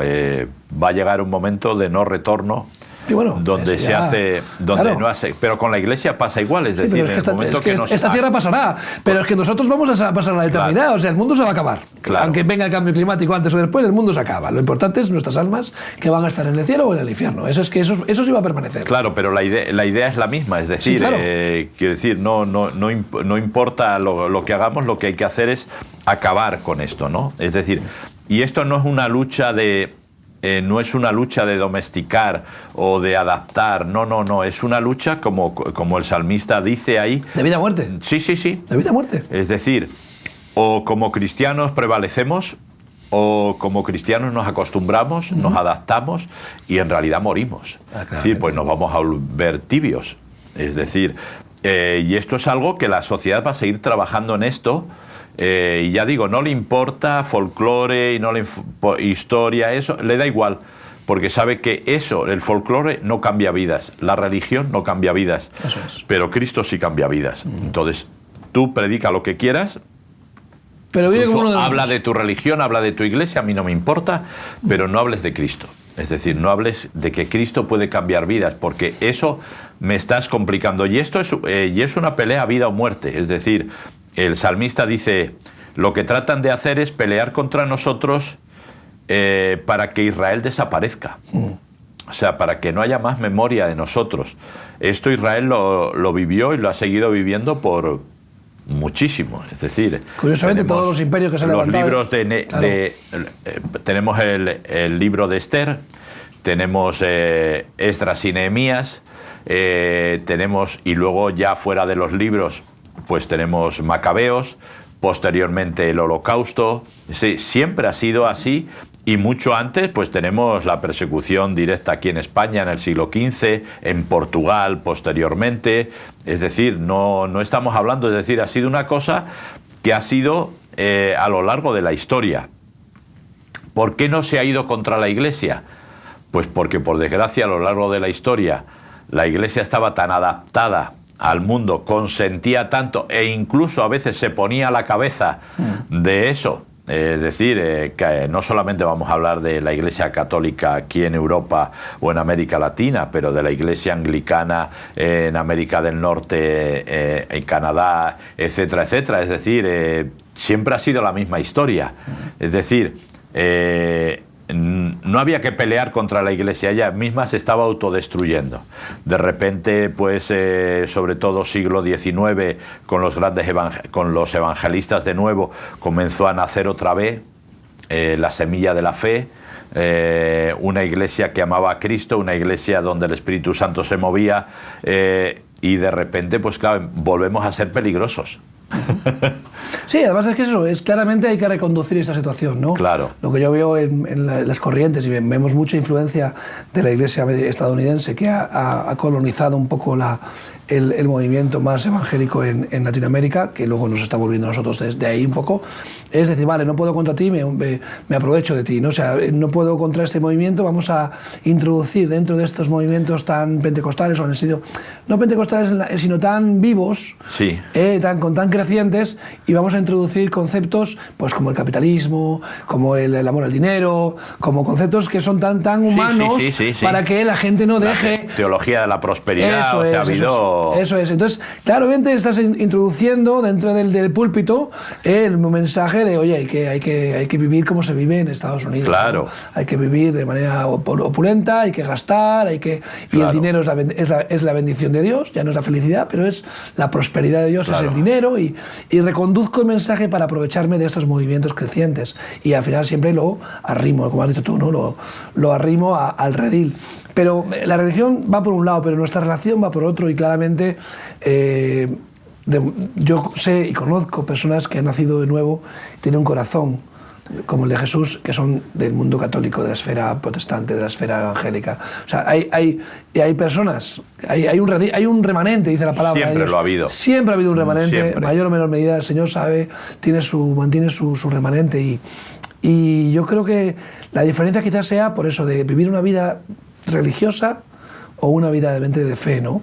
Va a llegar un momento de no retorno. Y bueno, donde se hace, donde claro. no hace, pero con la Iglesia pasa igual, es decir, en el momento que esta tierra pasará, pero es que nosotros vamos a pasar a la eternidad, Claro. o sea, el mundo se va a acabar. Claro. Aunque venga el cambio climático antes o después, el mundo se acaba. Lo importante es nuestras almas que van a estar en el cielo o en el infierno. Eso sí va a permanecer. Claro, pero la idea es la misma, es decir, Sí, claro. quiero decir, no importa lo que hagamos, lo que hay que hacer es acabar con esto, ¿no? Es decir, y esto no es una lucha de domesticar o de adaptar, no, es una lucha como el salmista dice ahí. ¿De vida a muerte? Sí. ¿De vida a muerte? Es decir, o como cristianos prevalecemos, o como cristianos nos acostumbramos, nos adaptamos y en realidad morimos. Es decir, pues nos vamos a volver tibios. Es decir, Y esto es algo que la sociedad va a seguir trabajando en esto. Y ya digo, no le importa folclore y no le historia, eso, le da igual. Porque sabe que eso, el folclore, no cambia vidas. La religión no cambia vidas. Eso es. Pero Cristo sí cambia vidas. Entonces, tú predica lo que quieras. Pero vive como uno de habla nosotros. de tu religión, habla de tu iglesia, a mí no me importa, pero no hables de Cristo. Es decir, no hables de que Cristo puede cambiar vidas, porque eso me estás complicando. Y esto es una pelea vida o muerte. Es decir, el salmista dice, lo que tratan de hacer es pelear contra nosotros para que Israel desaparezca. O sea, para que no haya más memoria de nosotros. Esto Israel lo vivió y lo ha seguido viviendo por muchísimo. Es decir, curiosamente todos los imperios que se han levantado. Los libros tenemos el libro de Esther, tenemos Esdras y Nehemías, tenemos, y luego ya fuera de los libros, pues tenemos Macabeos, posteriormente el Holocausto. Sí, siempre ha sido así. Y mucho antes, pues tenemos la persecución directa aquí en España en el siglo XV, en Portugal posteriormente. Es decir, no estamos hablando, es decir, ha sido una cosa que ha sido a lo largo de la historia. ¿Por qué no se ha ido contra la Iglesia? Pues porque, por desgracia, a lo largo de la historia, la Iglesia estaba tan adaptada al mundo, consentía tanto e incluso a veces se ponía a la cabeza de eso. Es decir, que no solamente vamos a hablar de la Iglesia Católica aquí en Europa o en América Latina, pero de la Iglesia Anglicana en América del Norte, en Canadá, etcétera, etcétera. Es decir, siempre ha sido la misma historia. Es decir, no había que pelear contra la Iglesia, ella misma se estaba autodestruyendo. De repente, pues, sobre todo siglo XIX, con los evangelistas de nuevo, comenzó a nacer otra vez la semilla de la fe, una iglesia que amaba a Cristo, una iglesia donde el Espíritu Santo se movía, y de repente, pues claro, volvemos a ser peligrosos. Sí, además es que eso, claramente hay que reconducir esta situación, ¿no? Claro. Lo que yo veo en las corrientes, y vemos mucha influencia de la Iglesia estadounidense que ha colonizado un poco el movimiento más evangélico en Latinoamérica, que luego nos está volviendo a nosotros desde ahí un poco, es decir, vale, no puedo contra ti, me aprovecho de ti, ¿no? O sea, no puedo contra este movimiento, vamos a introducir dentro de estos movimientos tan pentecostales, o en el sentido, no pentecostales, sino tan vivos, sí. Con tan crecientes, y vamos a introducir conceptos pues como el capitalismo, como el amor al dinero, como conceptos que son tan humanos, sí. Para que la gente no deje... Teología de la prosperidad, eso o sea, ha habido... Eso es. Entonces, claramente estás introduciendo dentro del púlpito el mensaje de, oye, hay que vivir como se vive en Estados Unidos. Claro. ¿no? Hay que vivir de manera opulenta, hay que gastar, y claro. El dinero es la bendición de Dios, ya no es la felicidad, pero es la prosperidad de Dios, claro. Es el dinero, y reconduzco el mensaje para aprovecharme de estos movimientos crecientes. Y al final siempre lo arrimo, como has dicho tú, ¿no? Lo arrimo al redil. Pero la religión va por un lado, pero nuestra relación va por otro, y claramente yo sé y conozco personas que han nacido de nuevo, tienen un corazón como el de Jesús, que son del mundo católico, de la esfera protestante, de la esfera evangélica. O sea, hay personas, hay un remanente, dice la palabra. Siempre lo ha habido. Siempre ha habido un remanente, Siempre. Mayor o menor medida, el Señor sabe, mantiene su remanente, y yo creo que la diferencia quizás sea por eso, de vivir una vida religiosa o una vida de fe, ¿no?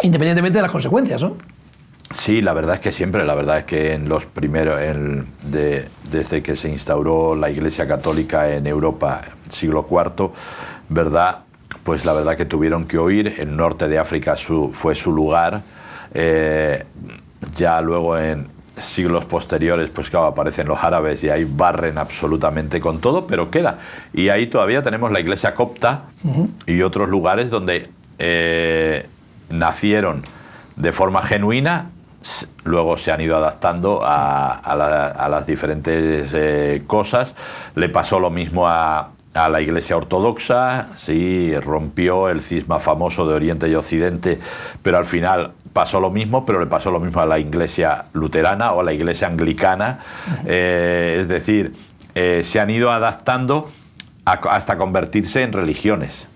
Independientemente de las consecuencias, ¿no? Sí, la verdad es que siempre, la verdad es que en los primeros, desde que se instauró la Iglesia Católica en Europa, siglo IV, ¿verdad? Pues la verdad que tuvieron que huir. El norte de África fue su lugar. Ya luego en siglos posteriores, pues claro, aparecen los árabes y ahí barren absolutamente con todo, pero queda. Y ahí todavía tenemos la Iglesia copta y otros lugares donde nacieron de forma genuina, luego se han ido adaptando a las diferentes cosas. Le pasó lo mismo a la Iglesia ortodoxa, sí, rompió el cisma famoso de Oriente y Occidente, pero al final pasó lo mismo, pero le pasó lo mismo a la Iglesia luterana o a la Iglesia anglicana. Es decir, se han ido adaptando hasta convertirse en religiones.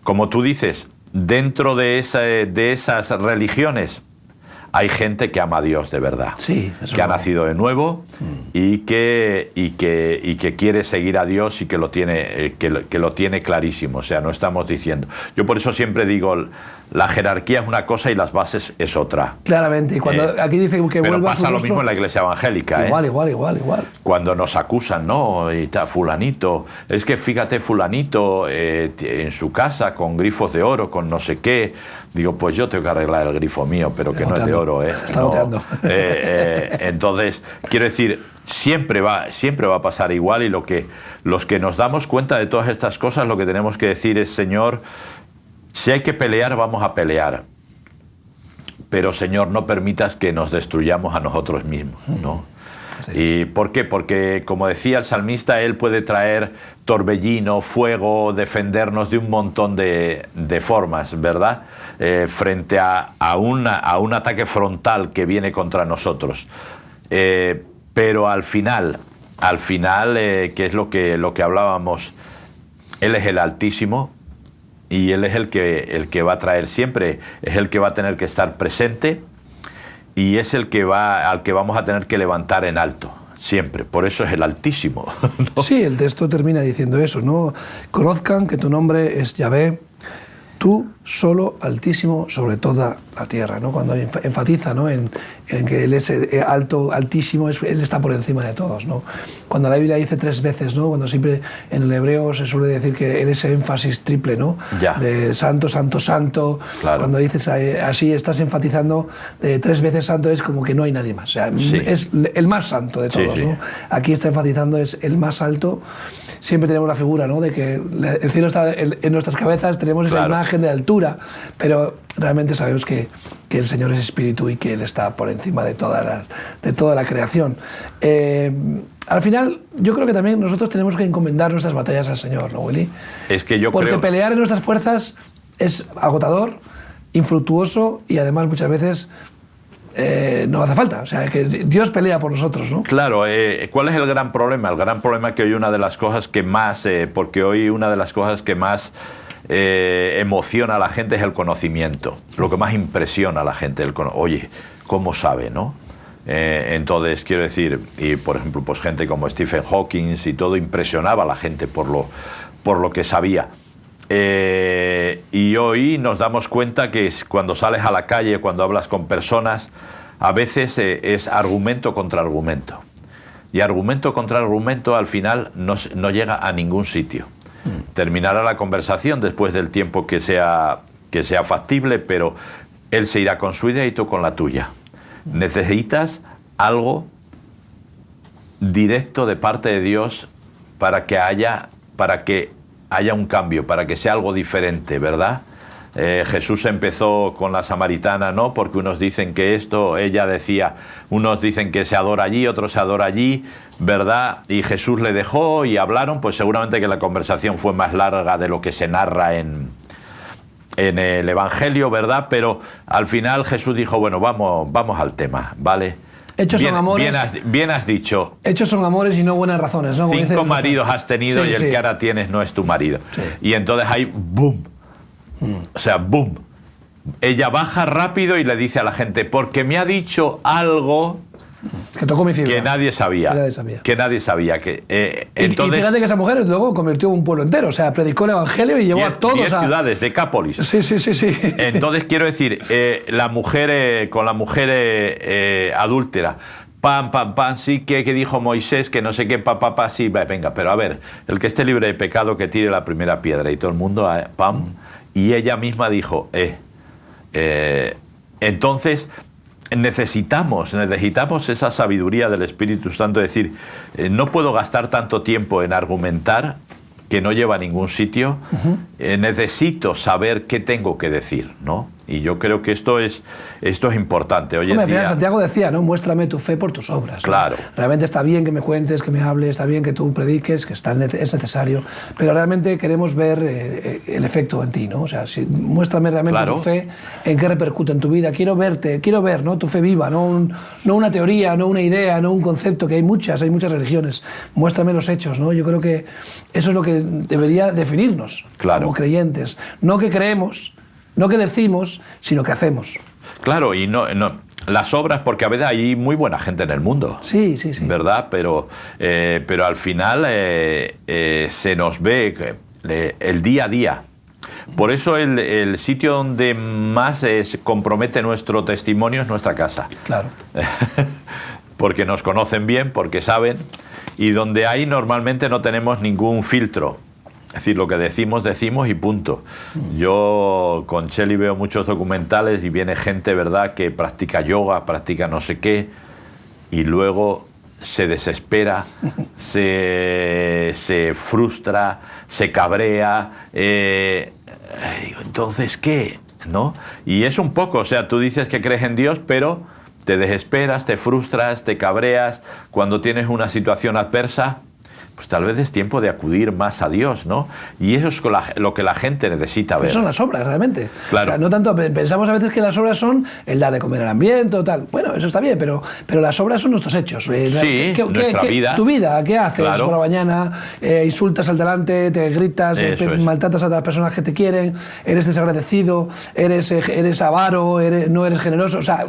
Como tú dices, dentro de esas religiones hay gente que ama a Dios de verdad, sí, que ha nacido de nuevo y que quiere seguir a Dios y que lo tiene clarísimo. O sea, no estamos diciendo... Yo por eso siempre digo, la jerarquía es una cosa y las bases es otra. Claramente, y cuando aquí dice que pero vuelva pasa a lo mismo en la iglesia evangélica. Igual. Cuando nos acusan, ¿no? Y está fulanito, es que fíjate fulanito en su casa con grifos de oro, con no sé qué. Digo, pues yo tengo que arreglar el grifo mío, pero que no es de oro, ¿eh? Está goteando. Entonces, quiero decir, siempre va a pasar igual, y los que nos damos cuenta de todas estas cosas, lo que tenemos que decir es, Señor, si hay que pelear, vamos a pelear. Pero, Señor, no permitas que nos destruyamos a nosotros mismos, ¿no? Sí. ¿Y por qué? Porque, como decía el salmista, Él puede traer torbellino, fuego, defendernos de un montón de formas, ¿verdad? Frente a un ataque frontal que viene contra nosotros. Pero al final, que es lo que hablábamos, Él es el Altísimo, y Él es el que va a traer siempre, es el que va a tener que estar presente, y es al que vamos a tener que levantar en alto, siempre. Por eso es el Altísimo, ¿no? Sí, el texto termina diciendo eso, ¿no? Conozcan que tu nombre es Yahvé, tú solo Altísimo sobre toda la tierra, ¿no? Cuando enfatiza, ¿no? en que Él es alto, altísimo, Él está por encima de todos, ¿no? Cuando la Biblia dice 3 veces, ¿no? Cuando siempre en el hebreo se suele decir que Él es énfasis triple, ¿no? Ya. De santo, santo, santo. Claro. Cuando dices así, estás enfatizando 3 veces santo, es como que no hay nadie más. O sea, sí. Es el más santo de todos, sí, sí. ¿no? Aquí está enfatizando, es el más alto. Siempre tenemos la figura, ¿no? De que el cielo está en nuestras cabezas, tenemos esa imagen de altura, pero realmente sabemos que el Señor es espíritu y que Él está por encima de toda la creación. Al final, yo creo que también nosotros tenemos que encomendar nuestras batallas al Señor, ¿no, Willy? Es que yo Porque creo... pelear en nuestras fuerzas es agotador, infructuoso y además muchas veces... no hace falta, o sea, que Dios pelea por nosotros, ¿no? Claro, ¿cuál es el gran problema? El gran problema es que hoy una de las cosas que más, emociona a la gente es el conocimiento, lo que más impresiona a la gente, oye, ¿cómo sabe, no? Entonces, quiero decir, y por ejemplo, pues gente como Stephen Hawking y todo impresionaba a la gente por lo que sabía. Y hoy nos damos cuenta que cuando sales a la calle, cuando hablas con personas, a veces es argumento contra argumento. Y argumento contra argumento al final no llega a ningún sitio. Terminará la conversación después del tiempo que sea factible, pero él se irá con su idea y tú con la tuya. Necesitas algo directo de parte de Dios para que haya un cambio, para que sea algo diferente, ¿verdad? Jesús empezó con la samaritana, ¿no? Porque unos dicen que ella decía, unos dicen que se adora allí, otros se adora allí, ¿verdad? Y Jesús le dejó y hablaron, pues seguramente que la conversación fue más larga de lo que se narra en el Evangelio, ¿verdad? Pero al final Jesús dijo, bueno, vamos al tema, ¿vale? Hechos son amores. Bien has dicho. Hechos son amores y no buenas razones, ¿no? 5 maridos has tenido, sí, y el que ahora tienes no es tu marido. Sí. Y entonces hay boom. O sea, boom. Ella baja rápido y le dice a la gente, porque me ha dicho algo que tocó mi fibra. Que nadie sabía. Entonces, y fíjate que esa mujer luego convirtió un pueblo entero, o sea, predicó el evangelio y llevó a todos 10 ciudades, Decápolis. Sí. Entonces, quiero decir, la mujer con la mujer adúltera, pam, sí, que dijo Moisés, que no sé qué, sí, venga, pero a ver, el que esté libre de pecado que tire la primera piedra, y todo el mundo, pam, y ella misma dijo, entonces necesitamos esa sabiduría del Espíritu Santo, es decir, no puedo gastar tanto tiempo en argumentar que no lleva a ningún sitio. Necesito saber qué tengo que decir, ¿no? Y yo creo que esto es importante hoy en día. Santiago decía, ¿no? Muéstrame tu fe por tus obras. Claro. ¿No? Realmente está bien que me cuentes, que me hables, está bien que tú prediques, que es necesario, pero realmente queremos ver el efecto en ti, ¿no? O sea, muéstrame realmente tu fe, en qué repercute en tu vida. Quiero ver, ¿no? Tu fe viva, no una teoría, no una idea, no un concepto, que hay muchas religiones. Muéstrame los hechos, ¿no? Yo creo que eso es lo que debería definirnos como creyentes. No que creemos, No que decimos, sino que hacemos. Claro, y no las obras, porque a veces hay muy buena gente en el mundo. Sí, sí, sí. ¿Verdad? Pero al final se nos ve el día a día. Por eso el sitio donde más se compromete nuestro testimonio es nuestra casa. Claro. Porque nos conocen bien, porque saben, y donde ahí normalmente no tenemos ningún filtro. Es decir, lo que decimos y punto. Yo con Cheli veo muchos documentales y viene gente, ¿verdad?, que practica yoga, practica no sé qué, y luego se desespera, se frustra, se cabrea. Entonces, ¿qué? ¿No? Y es un poco, o sea, tú dices que crees en Dios, pero te desesperas, te frustras, te cabreas. Cuando tienes una situación adversa, pues tal vez es tiempo de acudir más a Dios, ¿no? Y eso es lo que la gente necesita ver. Pero son las obras, realmente. Claro. O sea, no tanto, pensamos a veces que las obras son el dar de comer al ambiente o tal. Bueno, eso está bien, pero las obras son nuestros hechos. Sí, nuestra vida. Tu vida, ¿qué haces? Claro. Por la mañana, insultas al delante, te gritas, maltratas a las personas que te quieren, eres desagradecido, eres avaro, no eres generoso. O sea,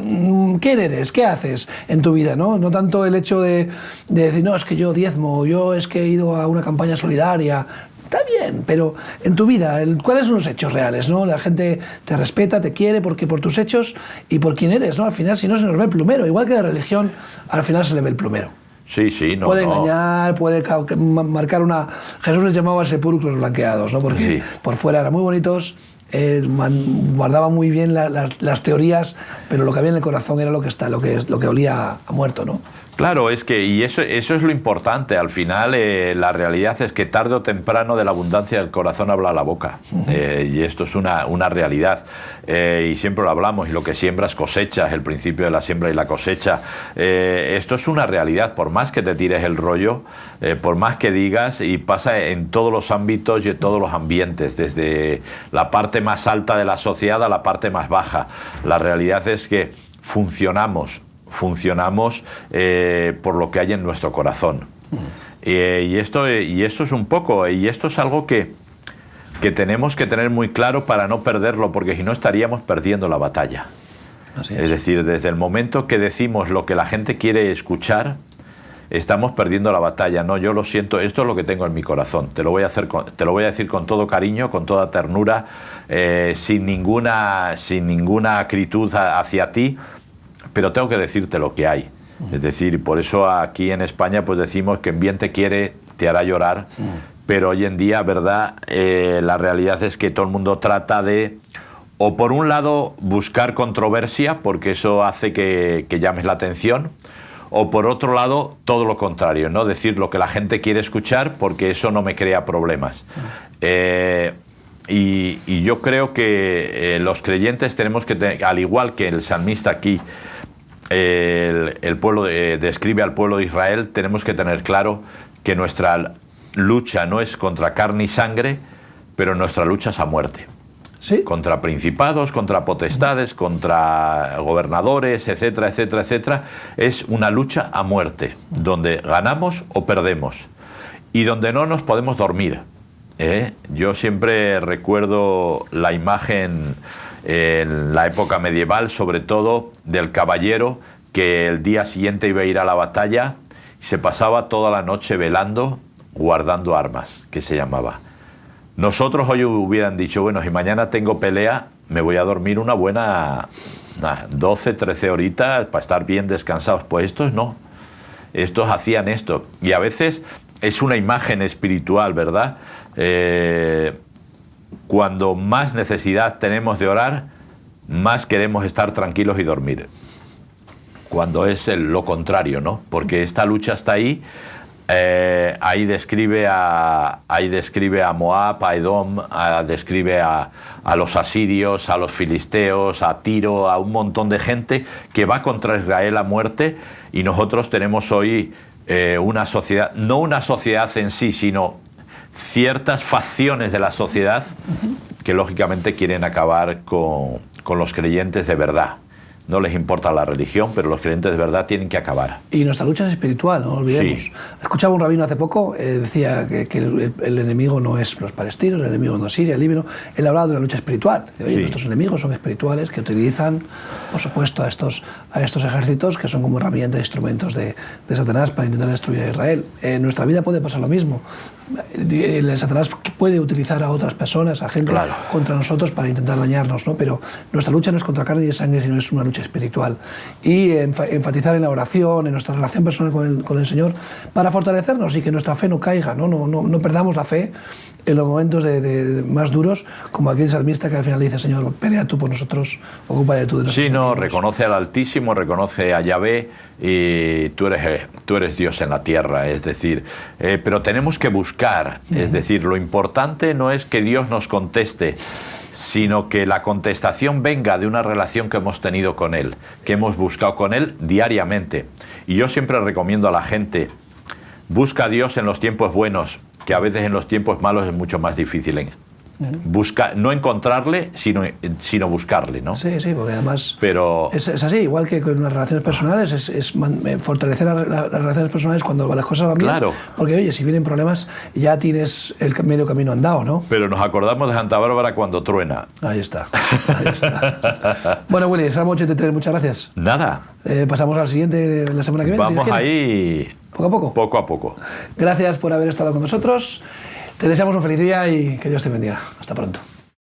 ¿quién eres? ¿Qué haces en tu vida? No tanto el hecho de decir, no, es que yo diezmo, yo es que he ido a una campaña solidaria. Está bien, pero en tu vida, ¿cuáles son los hechos reales? ¿No? La gente te respeta, te quiere por tus hechos y por quién eres, ¿no? Al final, si no, se nos ve el plumero. Igual que la religión, al final se le ve el plumero. Sí, sí, no. Puede engañar, puede marcar una... Jesús les llamaba sepulcros blanqueados, ¿no? Porque sí, por fuera eran muy bonitos, guardaba muy bien las teorías, pero lo que había en el corazón era lo que olía a muerto, ¿no? Claro, es que, y eso es lo importante. Al final, la realidad es que tarde o temprano de la abundancia del corazón habla la boca. Y esto es una realidad. Y siempre lo hablamos, y lo que siembras cosechas, el principio de la siembra y la cosecha. Esto es una realidad. Por más que te tires el rollo, por más que digas, y pasa en todos los ámbitos y en todos los ambientes, desde la parte más alta de la sociedad a la parte más baja. La realidad es que funcionamos por lo que hay en nuestro corazón. Y esto es un poco, y esto es algo que tenemos que tener muy claro para no perderlo, porque si no estaríamos perdiendo la batalla. Así es decir, desde el momento que decimos lo que la gente quiere escuchar, estamos perdiendo la batalla. No, yo lo siento, esto es lo que tengo en mi corazón. Te lo voy a decir con todo cariño, con toda ternura, sin ninguna acritud hacia ti, pero tengo que decirte lo que hay. Es decir, por eso aquí en España pues decimos que quien bien te quiere te hará llorar, pero hoy en día, ¿verdad? La realidad es que todo el mundo trata de, o por un lado, buscar controversia, porque eso hace que llames la atención, o por otro lado, todo lo contrario, ¿no? Decir lo que la gente quiere escuchar, porque eso no me crea problemas. Y yo creo que los creyentes tenemos que tener, al igual que el salmista aquí, el pueblo describe al pueblo de Israel, tenemos que tener claro que nuestra lucha no es contra carne y sangre, pero nuestra lucha es a muerte. ¿Sí? Contra principados, contra potestades, contra gobernadores, etcétera, etcétera, etcétera. Es una lucha a muerte, donde ganamos o perdemos y donde no nos podemos dormir. Yo siempre recuerdo la imagen en la época medieval, sobre todo del caballero que el día siguiente iba a ir a la batalla y se pasaba toda la noche velando, guardando armas, que se llamaba. Nosotros hoy hubieran dicho, bueno, si mañana tengo pelea, me voy a dormir una buena 12, 13 horitas para estar bien descansados. Pues estos no, estos hacían esto. Y a veces es una imagen espiritual, ¿verdad? Cuando más necesidad tenemos de orar, más queremos estar tranquilos y dormir. Cuando es lo contrario, ¿no? Porque esta lucha está ahí. Ahí describe a Moab, a Edom, describe a los asirios, a los filisteos, a Tiro, a un montón de gente que va contra Israel a muerte, y nosotros tenemos hoy una sociedad, no una sociedad en sí, sino ciertas facciones de la sociedad que lógicamente quieren acabar con los creyentes de verdad, no les importa la religión, pero los creyentes de verdad tienen que acabar. Y nuestra lucha es espiritual, no olvidemos. Sí. Escuchaba un rabino hace poco, decía que el enemigo no es los palestinos, el enemigo no es Siria, el Líbano. Él hablaba de una lucha espiritual. Dice, oye, nuestros enemigos son espirituales que utilizan, por supuesto, a estos ejércitos que son como herramientas, instrumentos de Satanás para intentar destruir a Israel. En nuestra vida puede pasar lo mismo. Satanás puede utilizar a otras personas, a gente contra nosotros para intentar dañarnos, ¿no? Pero nuestra lucha no es contra carne y sangre, sino es una lucha espiritual. Y enfatizar en la oración, en nuestra relación personal con el Señor, para fortalecernos y que nuestra fe no caiga, no perdamos la fe en los momentos más duros, como aquel salmista que al final dice, Señor, pelea tú por nosotros, ocúpate tú de nosotros. Sí, no, reconoce al Altísimo, reconoce a Yahvé, y tú eres Dios en la tierra, es decir, pero tenemos que buscar, es decir, lo importante no es que Dios nos conteste, sino que la contestación venga de una relación que hemos tenido con Él, que hemos buscado con Él diariamente. Y yo siempre recomiendo a la gente, busca a Dios en los tiempos buenos, que a veces en los tiempos malos es mucho más difícil. No encontrarle, sino buscarle, ¿no? Sí, porque además pero es así, igual que con las relaciones personales, es fortalecer las relaciones personales cuando las cosas van bien. Claro. Porque, oye, si vienen problemas, ya tienes el medio camino andado, ¿no? Pero nos acordamos de Santa Bárbara cuando truena. Ahí está. Bueno, Willy, Salmo 83, muchas gracias. Nada. Pasamos al siguiente la semana que viene. Vamos ahí. ¿Poco a poco? Poco a poco. Gracias por haber estado con nosotros. Te deseamos un feliz día y que Dios te bendiga. Hasta pronto.